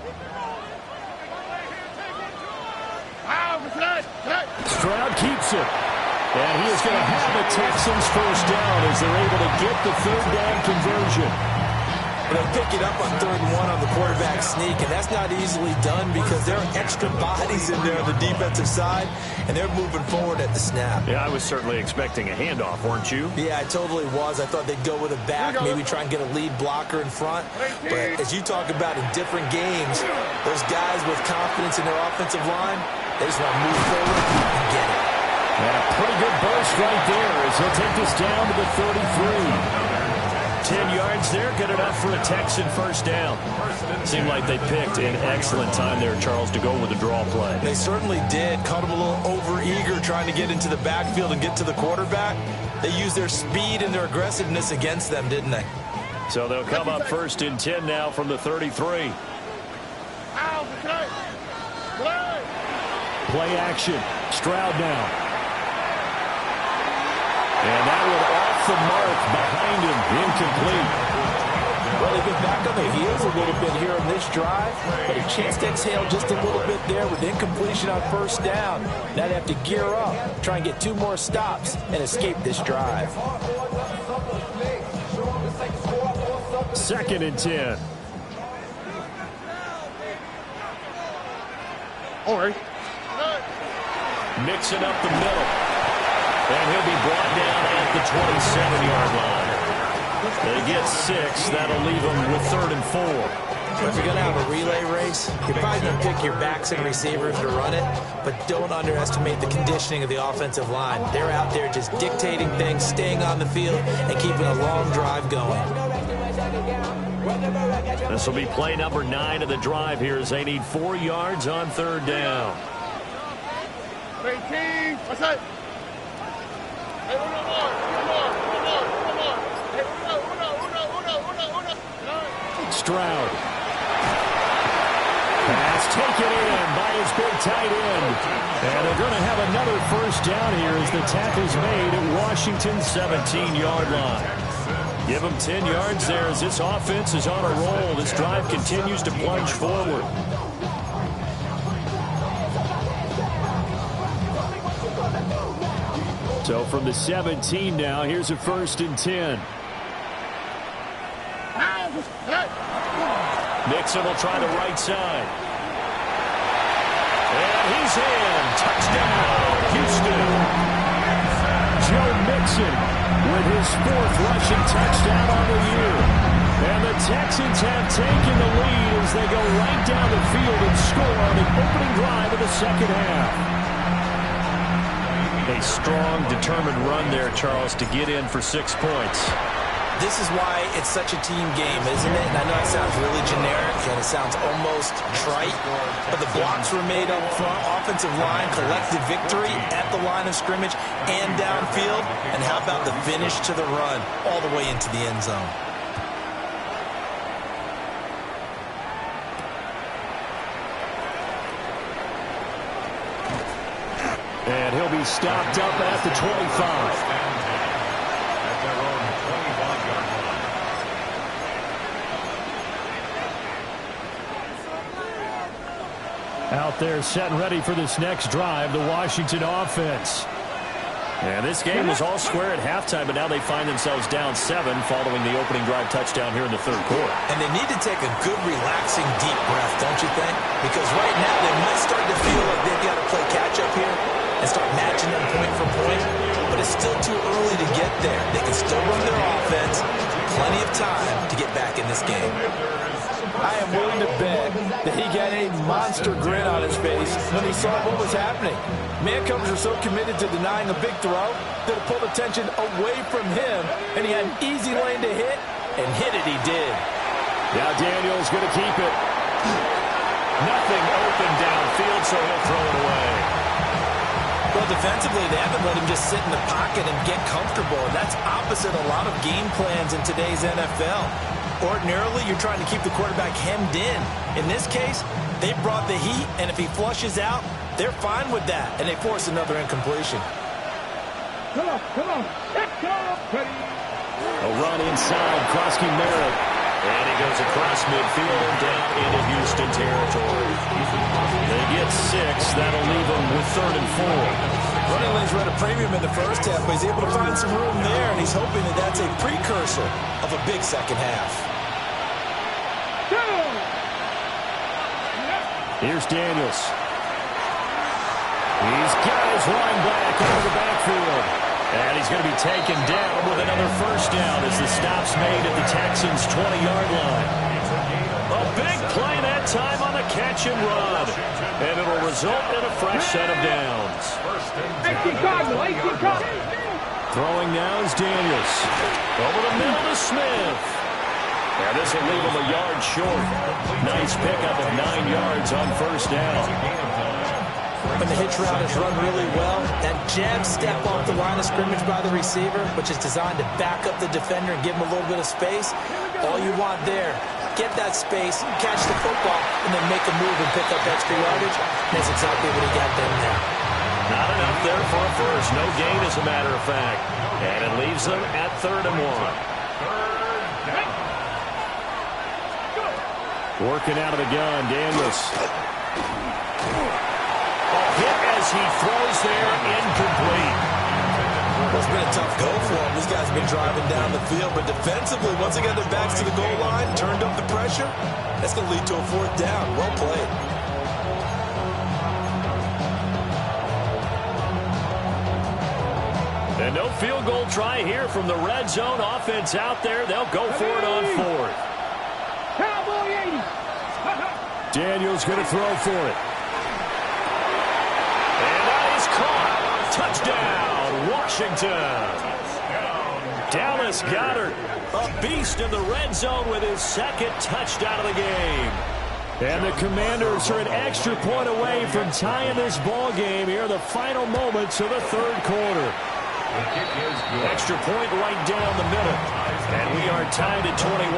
Stroud keeps it. And he is going to have the Texans first down as they're able to get the third down conversion. They'll pick it up on 3rd and 1 on the quarterback sneak, and that's not easily done because there are extra bodies in there on the defensive side, and they're moving forward at the snap. Yeah, I was certainly expecting a handoff, weren't you? Yeah, I totally was. I thought they'd go with a back, maybe try and get a lead blocker in front. But as you talk about in different games, those guys with confidence in their offensive line, they just want to move forward and get it. And a pretty good burst right there as he'll take this down to the 33. 10 yards there, good enough for a Texan first down. Seemed like they picked an excellent time there, Charles, to go with the draw play. They certainly did. Caught them a little over-eager trying to get into the backfield and get to the quarterback. They used their speed and their aggressiveness against them, didn't they? So they'll come up 1st and 10 now from the 33. Play action. Stroud now. And that one off the mark behind him, incomplete. Well, they've been back on their heels a little bit here on this drive, but a chance to exhale just a little bit there with incompletion on first down. Now they have to gear up, try and get 2 more stops and escape this drive. 2nd and 10. All right. Mixing up the middle. And he'll be brought down at the 27-yard line. They get 6. That'll leave them with 3rd and 4. So if you're going to have a relay race, you're probably going to pick your backs and receivers to run it, but don't underestimate the conditioning of the offensive line. They're out there just dictating things, staying on the field, and keeping a long drive going. This will be play number 9 of the drive here as they need 4 yards on 3rd down. 18. What's that? Hey, uno more. Hey, uno. Stroud. Pass taken in by his big tight end. And they're going to have another first down here as the tackle's made at Washington's 17-yard line. Give them 10 yards there as this offense is on a roll. This drive continues to plunge forward. So from the 17 now, here's a 1st and 10. Mixon will try the right side. And he's in. Touchdown, Houston. Joe Mixon with his 4th rushing touchdown on the year. And the Texans have taken the lead as they go right down the field and score on the opening drive of the second half. A strong, determined run there, Charles, to get in for 6 points. This is why it's such a team game, isn't it? And I know it sounds really generic and it sounds almost trite, but the blocks were made up front. Offensive line collected victory at the line of scrimmage and downfield. And how about the finish to the run all the way into the end zone? And he'll be stopped up at the 25. Out there set and ready for this next drive, the Washington offense. And this game was all square at halftime, but now they find themselves down 7 following the opening drive touchdown here in the 3rd quarter. And they need to take a good, relaxing, deep breath, don't you think? Because right now they might start to feel like they've got to play catch-up here and start matching them point for point. But it's still too early to get there. They can still run their offense. Plenty of time to get back in this game. I am willing to bet that he got a monster grin on his face when he saw what was happening. Man-covers are so committed to denying a big throw that it pulled attention away from him, and he had an easy lane to hit, and hit it he did. Now Daniel's going to keep it. Nothing open downfield, so he'll throw it away. Well, defensively, they haven't let him just sit in the pocket and get comfortable, and that's opposite a lot of game plans in today's NFL. Ordinarily, you're trying to keep the quarterback hemmed in. In this case, they brought the heat, and if he flushes out, they're fine with that, and they force another incompletion. Come on. A run inside, Krosky Merritt. And he goes across midfield and down into Houston territory. They get 6. That'll leave them with 3rd and 4. Running lanes were at a premium in the first half, but he's able to find some room there, and he's hoping that that's a precursor of a big second half. Here's Daniels. He's got his line back over the backfield. And he's going to be taken down with another first down as the stop's made at the Texans' 20-yard line. A big play that time on the catch and run. And it'll result in a fresh set of downs. Throwing now is Daniels. Over the middle to Smith. And this will leave him a yard short. Nice pickup of 9 yards on first down. When the hitch route is run really well, that jab step off the line of scrimmage by the receiver, which is designed to back up the defender and give him a little bit of space, all you want there, get that space, catch the football, and then make a move and pick up extra yardage. That's exactly what he got done there. Not enough there for a first. No gain, as a matter of fact. And it leaves them at 3rd and 1. Working out of the gun, Daniels. Hit as he throws there, incomplete. Well, it's been a tough go for him. These guys have been driving down the field, but defensively, once they got their backs to the goal line, turned up the pressure, that's going to lead to a 4th down. Well played. And no field goal try here from the red zone offense out there. They'll go for it on 4th. Cowboy 80. Daniels going to throw for it. Touchdown, Washington. Dallas Goedert, a beast in the red zone with his 2nd touchdown of the game. And the Commanders are an extra point away from tying this ball game here in the final moments of the 3rd quarter. Extra point right down the middle. And we are tied at 21.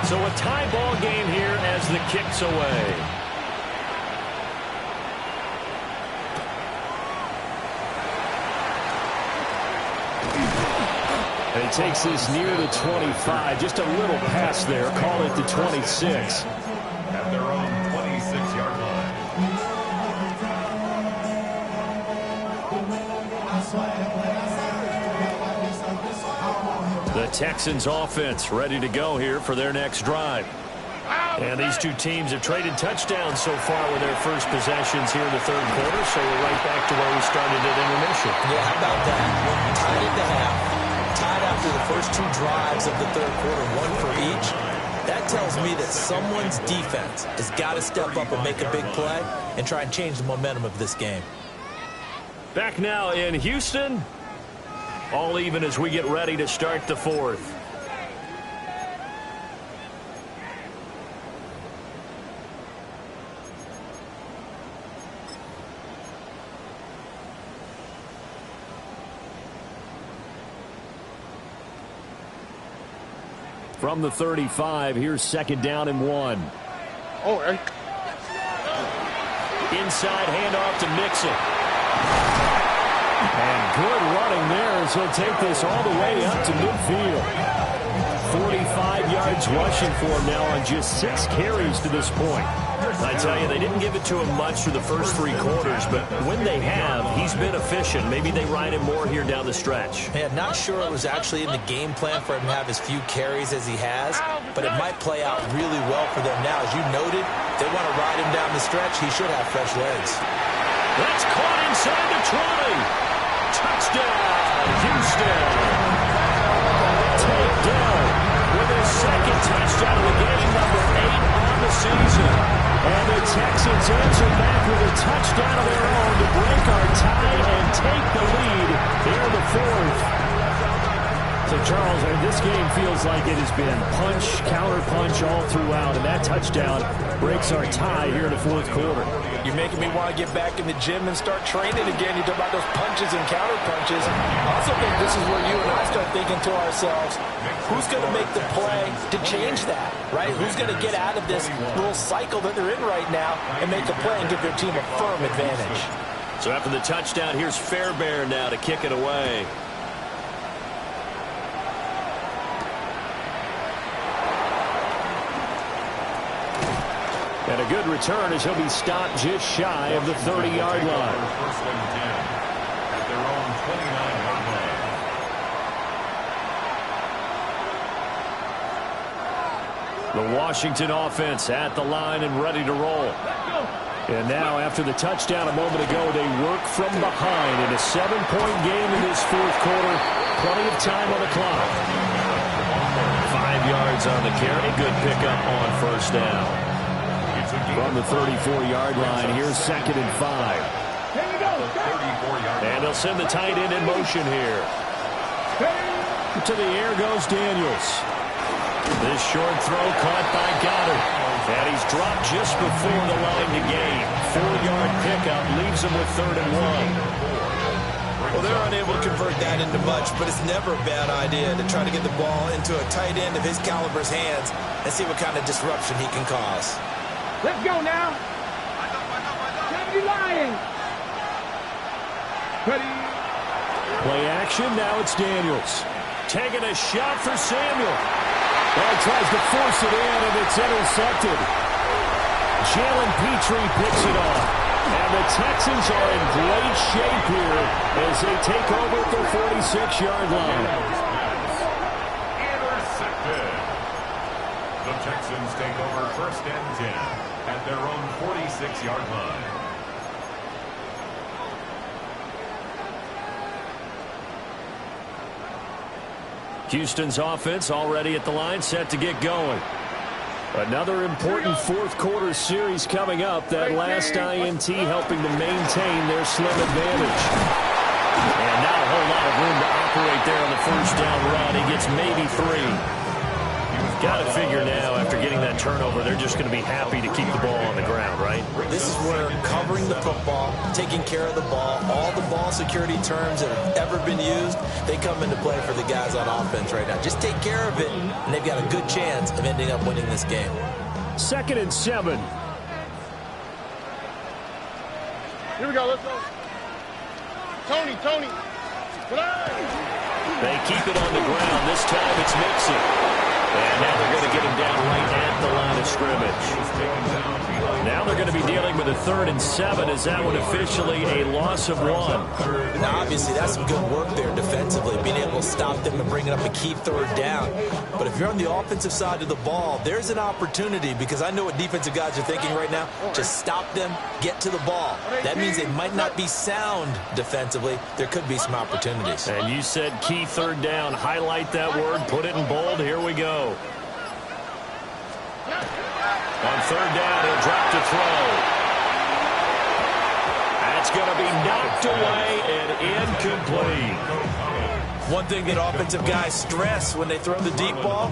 So a tie ball game here as the kick's away. And he takes this near the 25. Just a little pass there. Call it the 26. At their own 26-yard line. The Texans offense ready to go here for their next drive. And these two teams have traded touchdowns so far with their first possessions here in the third quarter, so we're right back to where we started at intermission. Yeah, how about that? Tied at the half, tied after the first two drives of the third quarter, one for each. That tells me that someone's defense has got to step up and make a big play and try and change the momentum of this game. Back now in Houston. All even as we get ready to start the fourth. From the 35, here's second down and 1. Inside handoff to Mixon. And good running there as he'll take this all the way up to midfield. 45 yards rushing for him now on just 6 carries to this point. I tell you, they didn't give it to him much for the first 3 quarters, but when they have, he's been efficient. Maybe they ride him more here down the stretch. Man, not sure it was actually in the game plan for him to have as few carries as he has, but it might play out really well for them now. As you noted, they want to ride him down the stretch. He should have fresh legs. That's caught inside the 20. Touchdown, Houston. Takedown with his second touchdown of the game, number 8 on the season. And the Texans answer back with a touchdown of their own to break our tie and take the lead here in the fourth. So, Charles, this game feels like it has been punch, counter-punch all throughout, and that touchdown breaks our tie here in the fourth quarter. You're making me want to get back in the gym and start training again. You talk about those punches and counter-punches. I also think this is where you and I start thinking to ourselves, who's going to make the play to change that, right? Who's going to get out of this little cycle that they're in right now and make a play and give their team a firm advantage? So after the touchdown, here's Fairbairn now to kick it away. And a good return as he'll be stopped just shy of the 30-yard line. First and 10 at their own 29-yard line. The Washington offense at the line and ready to roll. And now after the touchdown a moment ago, they work from behind in a 7-point game in this fourth quarter. Plenty of time on the clock. 5 yards on the carry. Good pickup on first down. From the 34-yard line, here's second and 5. And they'll send the tight end in motion here. To the air goes Daniels. This short throw caught by Goddard. And he's dropped just before the line to gain. 4-yard pickup leaves him with third and 1. Well, they're unable to convert that into much, but it's never a bad idea to try to get the ball into a tight end of his caliber's hands and see what kind of disruption he can cause. Let's go now. Kennedy lying. Ready. Play action. Now it's Daniels. Taking a shot for Samuel. Well, tries to force it in, and it's intercepted. Jalen Petrie picks it off. And the Texans are in great shape here as they take over at the 46-yard line. Intercepted. The Texans take over first and 10 at their own 46-yard line. Houston's offense already at the line, set to get going. Another important fourth quarter series coming up. That last INT helping to maintain their slim advantage. And not a whole lot of room to operate there on the first down run. He gets maybe 3. He was Got to figure now, after getting that turnover, they're just going to be happy to keep the ball on the ground, right? This is where covering the football, taking care of the ball, all the ball security terms that have ever been used, they come into play for the guys on offense right now. Just take care of it, and they've got a good chance of ending up winning this game. 2nd and 7. Here we go, let's go. Tony. They keep it on the ground. This time it's Mixon. And now they're going to get him down right at the line of scrimmage. Now they're going to be dealing with a 3rd and 7. Is that one officially a loss of 1? Now, obviously, that's some good work there defensively, being able to stop them and bringing up a key 3rd down. But if you're on the offensive side of the ball, there's an opportunity, because I know what defensive guys are thinking right now. Just stop them, get to the ball. That means they might not be sound defensively. There could be some opportunities. And you said key 3rd down. Highlight that word. Put it in bold. Here we go. On 3rd down, he'll drop to throw. That's going to be knocked away and incomplete. One thing that offensive guys stress when they throw the deep ball,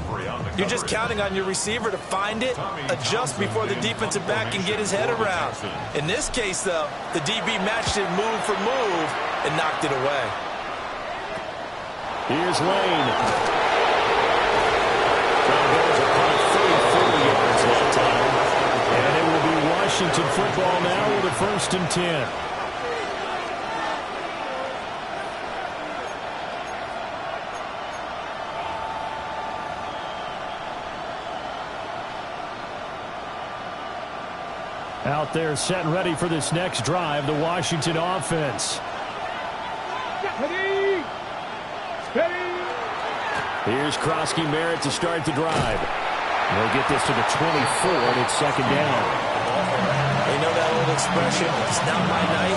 you're just counting on your receiver to find it, adjust before the defensive back can get his head around. In this case, though, the DB matched it move for move and knocked it away. Here's Lane. And it will be Washington football now with a 1st and 10. Out there set and ready for this next drive, the Washington offense. Here's Krosky-Merritt to start the drive. They'll get this to the 24, and it's 2nd down. You know that old expression, it's not my night.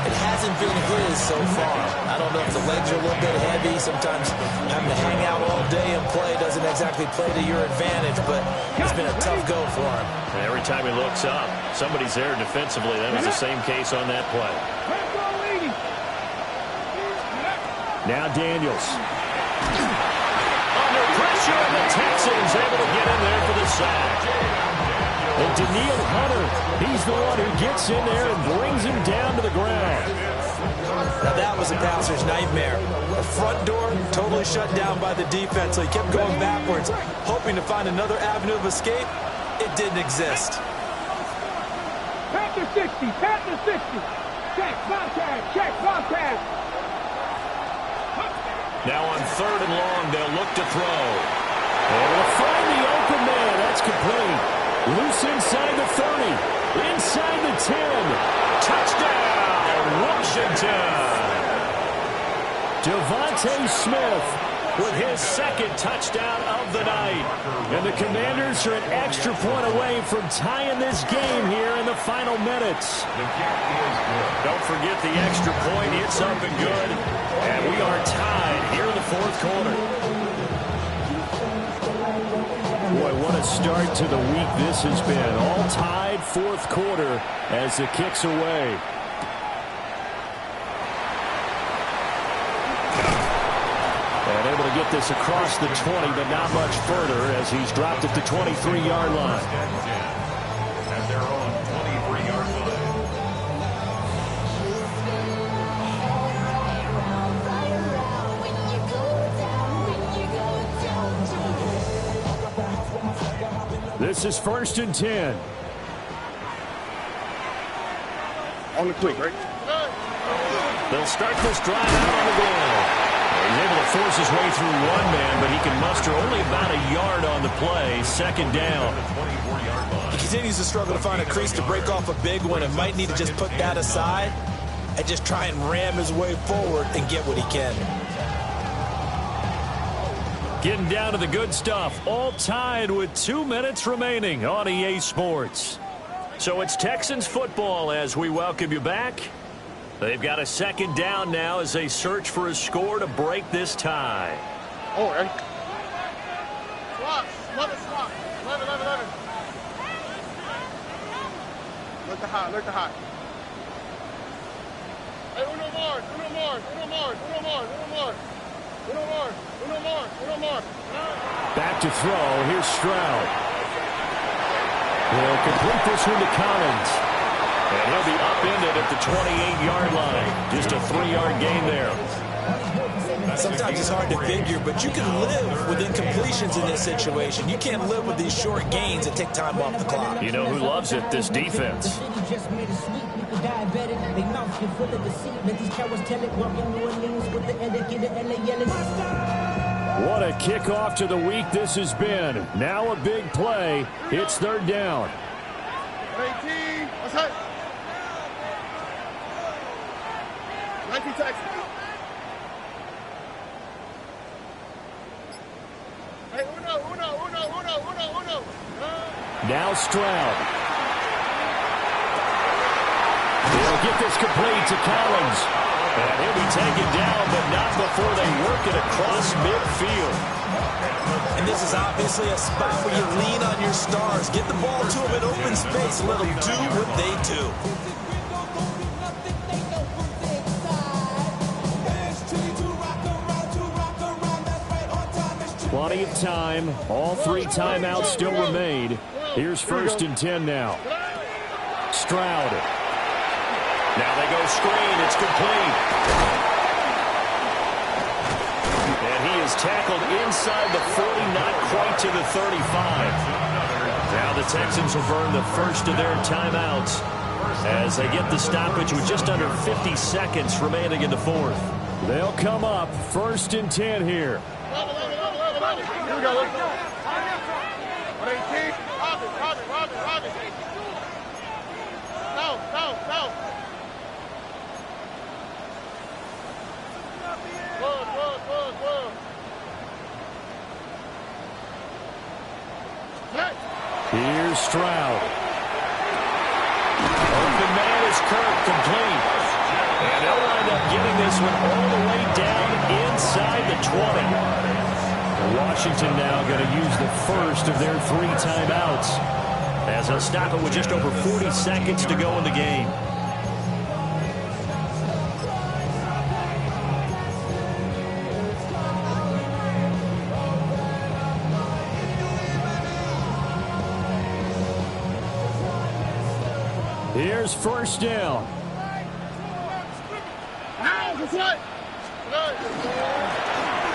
It hasn't been his so far. I don't know if the legs are a little bit heavy. Sometimes having to hang out all day and play doesn't exactly play to your advantage, but it's been a tough go for him. And every time he looks up, somebody's there defensively. That was the same case on that play. Now Daniels. Under pressure, and the Texans able to get in there for the sack. And Daniil Hunter, he's the one who gets in there and brings him down to the ground. Now that was a passer's nightmare. The front door totally shut down by the defense, so he kept going backwards, hoping to find another avenue of escape. It didn't exist. Panther 60, Panther 60. Check, Bobcat. Now on 3rd and long, they'll look to throw. Able to find the open man. That's complete. Loose inside the 30. Inside the 10. Touchdown, Washington. Devontae Smith with his 2nd touchdown of the night. And the Commanders are an extra point away from tying this game here in the final minutes. Don't forget the extra point. It's up and good. And we are tied here in the 4th quarter. Boy, what a start to the week this has been. All tied 4th quarter as the kick's away. And able to get this across the 20, but not much further as he's dropped at the 23-yard line. At their own 23-yard line. This is 1st and 10. On the quick, right? They'll start this drive out on the goal. He's able to force his way through one man, but he can muster only about a yard on the play. 2nd down. He continues to struggle to find a crease to break off a big one and might need to just put that aside and just try and ram his way forward and get what he can. Getting down to the good stuff. All tied with 2 minutes remaining on EA Sports. So it's Texans football as we welcome you back. They've got a 2nd down now as they search for a score to break this tie. Oh, right. Swap. Mother swap. 11. Look the hot. Hey, uno more. Back to throw. Here's Stroud. He'll complete this one to Collins. And he'll be upended at the 28-yard line. Just a 3-yard gain there. Sometimes it's hard to figure, but you can live with incompletions in this situation. You can't live with these short gains that take time off the clock. You know who loves it? This defense. What a kickoff to the week this has been. Now a big play. It's third down. 18. What's that? 19 Texan. Hey, uno. Now Stroud. He'll get this complete to Collins. And he'll be taken down, but not before they work it across midfield. And this is obviously a spot where you lean on your stars. Get the ball to them in open space. Let them do what they do. Plenty of time. All 3 timeouts still remain. Here's 1st and 10 now. Stroud. Now they go screen. It's complete. And he is tackled inside the 40, not quite to the 35. Now the Texans will burn the first of their timeouts as they get the stoppage with just under 50 seconds remaining in the 4th. They'll come up 1st and 10 here. Here we go. 18. Robin. No. Good. Here's Stroud. Open man is Kirk, complete. And they'll wind up getting this one all the way down inside the 20. Washington now going to use the first of their 3 timeouts as they'll stop it with just over 40 seconds to go in the game. Here's 1st down.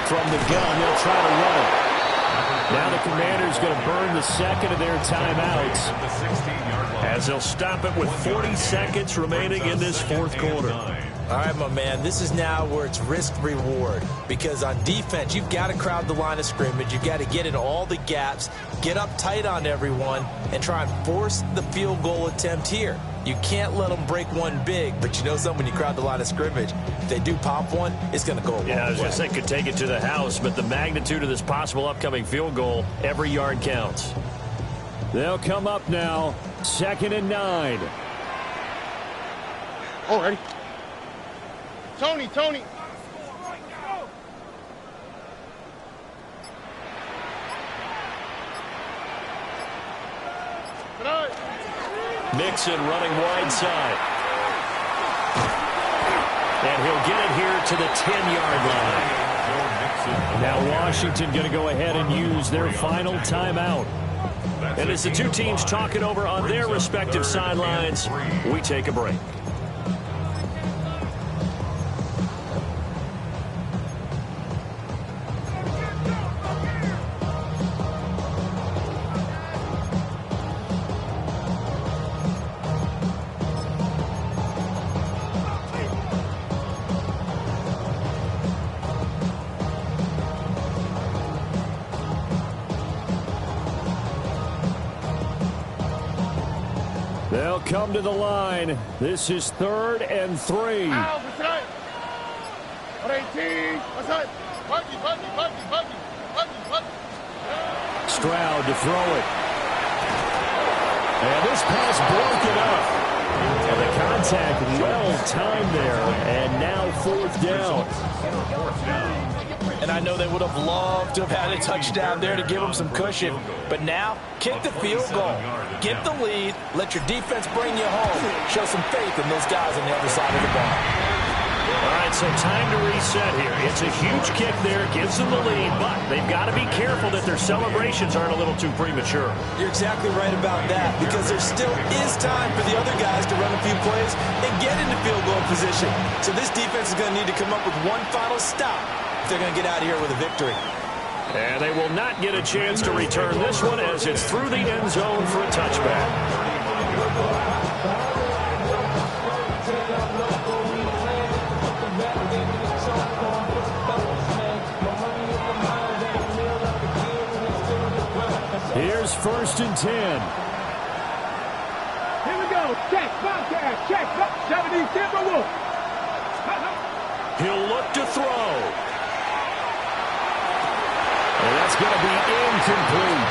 From the gun, they'll try to run it. Now the Commanders going to burn the second of their timeouts as they'll stop it with 40 seconds remaining in this 4th quarter. All right, my man, this is now where it's risk-reward. Because on defense, you've got to crowd the line of scrimmage. You've got to get in all the gaps, get up tight on everyone, and try and force the field goal attempt here. You can't let them break one big, but you know something, when you crowd the line of scrimmage, if they do pop one, it's going to go a long way. Yeah, I was going to say, could take it to the house, but the magnitude of this possible upcoming field goal, every yard counts. They'll come up now, 2nd and 9. Oh, ready? Tony. Mixon running wide side. And he'll get it here to the 10-yard line. Now Washington going to go ahead and use their final timeout. And as the 2 teams talk it over on their respective sidelines, we take a break. They'll come to the line. This is 3rd and 3. 18. What's that? Buggy. Stroud to throw it. And this pass broken up. And the contact well timed there. And now 4th down. And I know they would have loved to have had a touchdown there to give them some cushion. But now, kick the field goal. Get the lead. Let your defense bring you home. Show some faith in those guys on the other side of the ball. All right, so time to reset here. It's a huge kick there, gives them the lead, but they've got to be careful that their celebrations aren't a little too premature. You're exactly right about that, because there still is time for the other guys to run a few plays and get into field goal position. So this defense is going to need to come up with one final stop if they're going to get out of here with a victory. And they will not get a chance to return this one as it's through the end zone for a touchback. Here's 1st and 10. Here we go. Check, Bobcat, check, 70 Timberwolves. He'll look to throw. And that's going to be incomplete.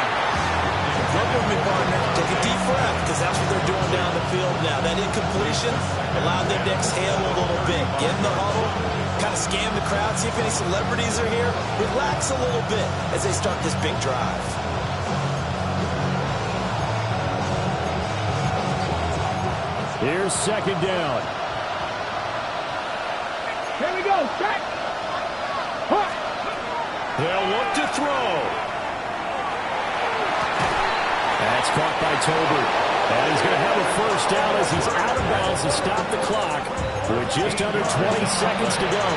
Look with me, partner. Take a deep breath, because that's what they're doing down the field now. That incompletion allowed them to exhale a little bit. Get in the huddle, kind of scan the crowd, see if any celebrities are here. Relax a little bit as they start this big drive. Here's 2nd down. Here we go. Check. They'll look to throw. That's caught by Tolbert. And he's going to have a 1st down as he's out of bounds to stop the clock with just under 20 seconds to go.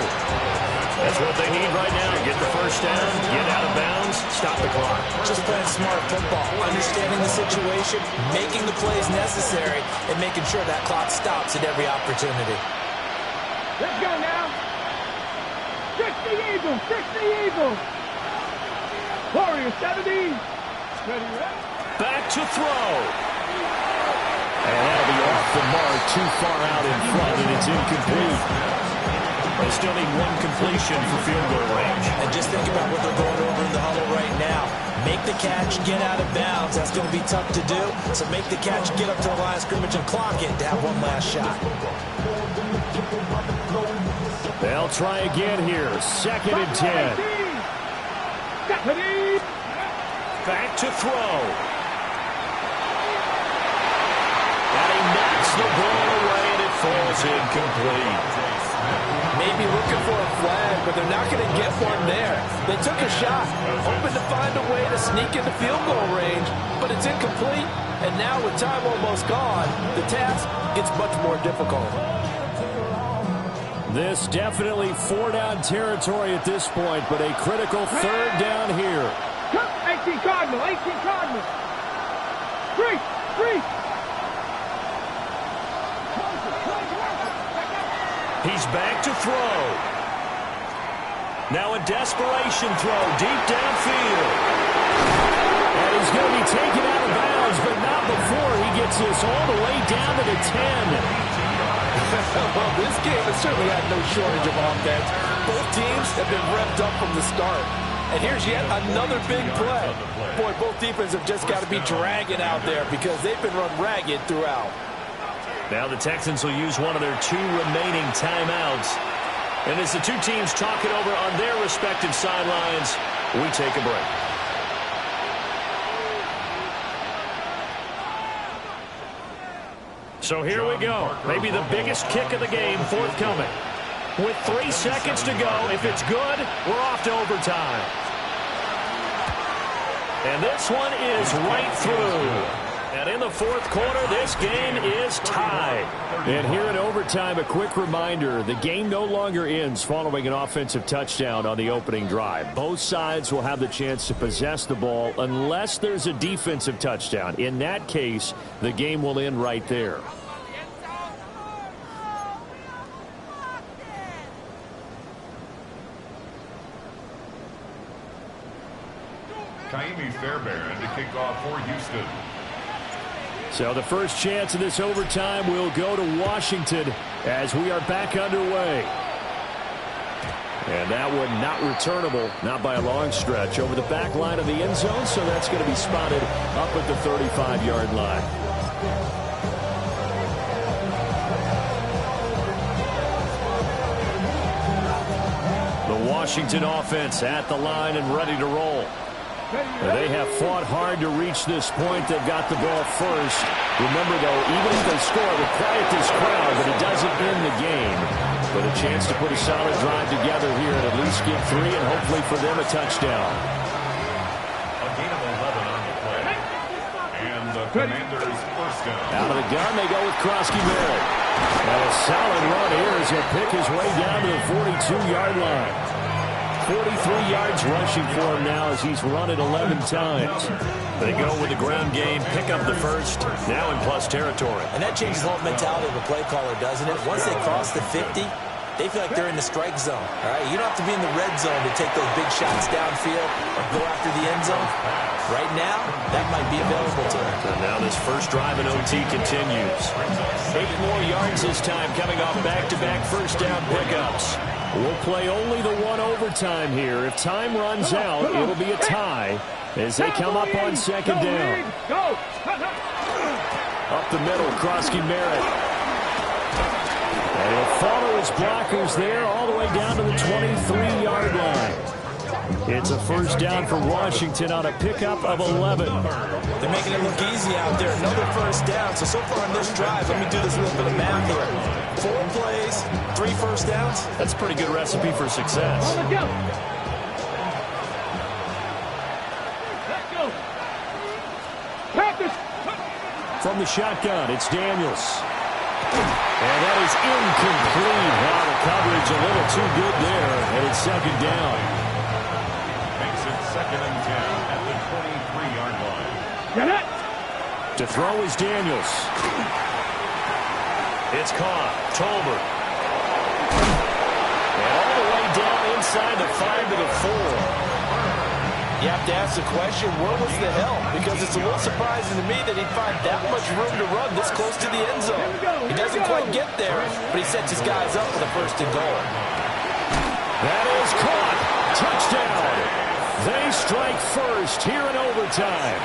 That's what they need right now. Get the 1st down, get out of bounds, stop the clock. Just playing smart football, understanding the situation, making the plays necessary, and making sure that clock stops at every opportunity. Let's go now. 60 Eagles, 60 Eagles. Warriors, 70. Ready, ready. Back to throw. And that'll be off the mark, too far out in front, and it's incomplete. They still need one completion for field goal range. And just think about what they're going over in the huddle right now. Make the catch, get out of bounds. That's going to be tough to do. So make the catch, get up to the line of scrimmage, and clock it to have one last shot. They'll try again here. 2nd and 10. Back to throw. And he knocks the ball away, and it falls incomplete. Maybe looking for a flag, but they're not going to get one there. They took a shot, hoping to find a way to sneak into field goal range, but it's incomplete. And now with time almost gone, the task gets much more difficult. This definitely 4-down territory at this point, but a critical 3rd down here. 18 Cardinal, 18 Cardinal. Free. He's back to throw. Now a desperation throw deep downfield. And he's going to be taken out of bounds, but not before he gets this all the way down to the 10. Well, this game has certainly had no shortage of offense. Both teams have been revved up from the start. And here's yet another big play. Boy, both defenses have just got to be dragging out there because they've been run ragged throughout. Now the Texans will use one of their 2 remaining timeouts. And as the two teams talk it over on their respective sidelines, we take a break. So here we go. Maybe the biggest kick of the game forthcoming. With 3 seconds to go, if it's good, we're off to overtime. And this one is right through. And in the 4th quarter, this game is tied. And here in overtime, a quick reminder, the game no longer ends following an offensive touchdown on the opening drive. Both sides will have the chance to possess the ball unless there's a defensive touchdown. In that case, the game will end right there. Kaimi Fairbairn to kick off for Houston. So the first chance of this overtime will go to Washington as we are back underway. And that one not returnable, not by a long stretch, over the back line of the end zone, so that's going to be spotted up at the 35-yard line. The Washington offense at the line and ready to roll. They have fought hard to reach this point. They've got the ball first. Remember, though, even if they score, it will quiet this crowd, but it doesn't end the game. But a chance to put a solid drive together here and at least get 3 and hopefully for them a touchdown. A gain of 11 on the play. And the Commanders first down. Out of the gun, they go with Krosky-Merritt. And a solid run here as he'll pick his way down to the 42-yard line. 43 yards rushing for him now as he's run it 11 times. They go with the ground game, pick up the first, now in plus territory. And that changes the whole mentality of the play caller, doesn't it? Once they cross the 50, they feel like they're in the strike zone. All right, you don't have to be in the red zone to take those big shots downfield or go after the end zone. Right now, that might be available to them. And now this first drive in OT continues. 8 more yards this time coming off back-to-back first down pickups. We'll play only the one overtime here. If time runs out, it'll be a tie as they come up on second down. Up the middle, Krosky-Merritt. And he'll follow his blockers there all the way down to the 23-yard line. It's a first down for Washington on a pickup of 11. They're making it look easy out there. Another first down. So far on this drive, let me do this little bit of math here. 4 plays, 3 first downs. That's a pretty good recipe for success. From the shotgun, it's Daniels. And that is incomplete. Wow, the coverage a little too good there, and it's second down. Makes it 2nd and 10 at the 23-yard line. To throw is Daniels. It's caught. Tolbert. And all the way down inside the 5 to the 4. You have to ask the question, where was the help? Because it's a little surprising to me that he'd find that much room to run this close to the end zone. He doesn't quite get there, but he sets his guys up for the first and goal. That is caught. Touchdown. They strike first here in overtime.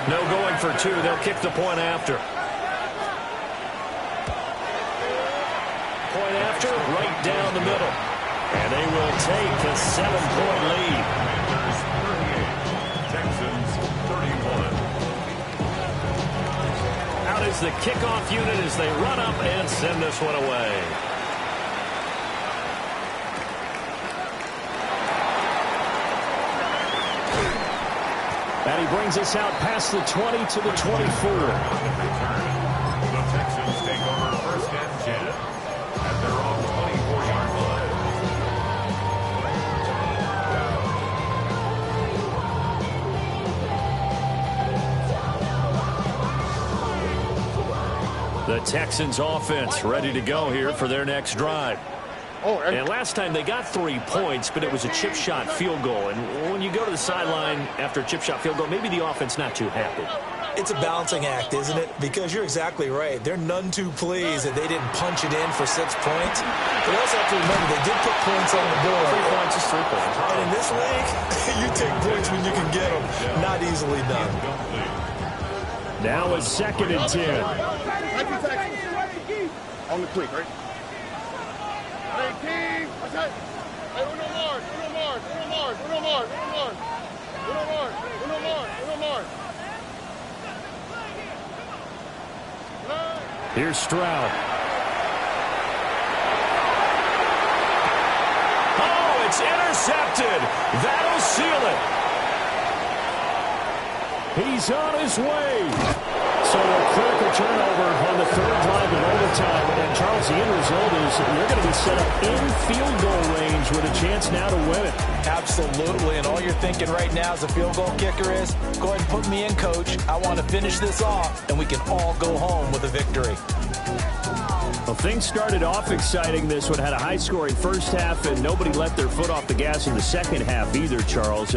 No going for 2. They'll kick the point after. Point after, right down the middle. And they will take a 7-point lead. Texans 31. Out is the kickoff unit as they run up and send this one away. And he brings us out past the 20 to the 24. The Texans take over first and 10 at their own 24-yard line. The Texans offense ready to go here for their next drive. And last time they got 3 points, but it was a chip shot field goal. And when you go to the sideline after a chip shot field goal, maybe the offense not too happy. It's a balancing act, isn't it? Because you're exactly right. They're none too pleased that they didn't punch it in for 6 points. But also have to remember, they did put points on the board. 3 points is 3 points. And in this league, you take points when you can get them. Not easily done. Now it's 2nd and 10. On the quick, right? Hey, King! What's that? Hey, Uno Mars! Uno Mars! Uno Mars! Uno Mars! Uno Mars! Uno Mars! Uno Mars! Uno Mars! Here's Stroud. Oh, it's intercepted. That'll seal it. He's on his way. So a critical turnover on the 3rd drive of overtime. And Charles, the end result is you're going to be set up in field goal range with a chance now to win it. Absolutely. And all you're thinking right now as a field goal kicker is, go ahead and put me in, coach. I want to finish this off, and we can all go home with a victory. Well, things started off exciting. This one had a high-scoring first half, and nobody let their foot off the gas in the second half either, Charles.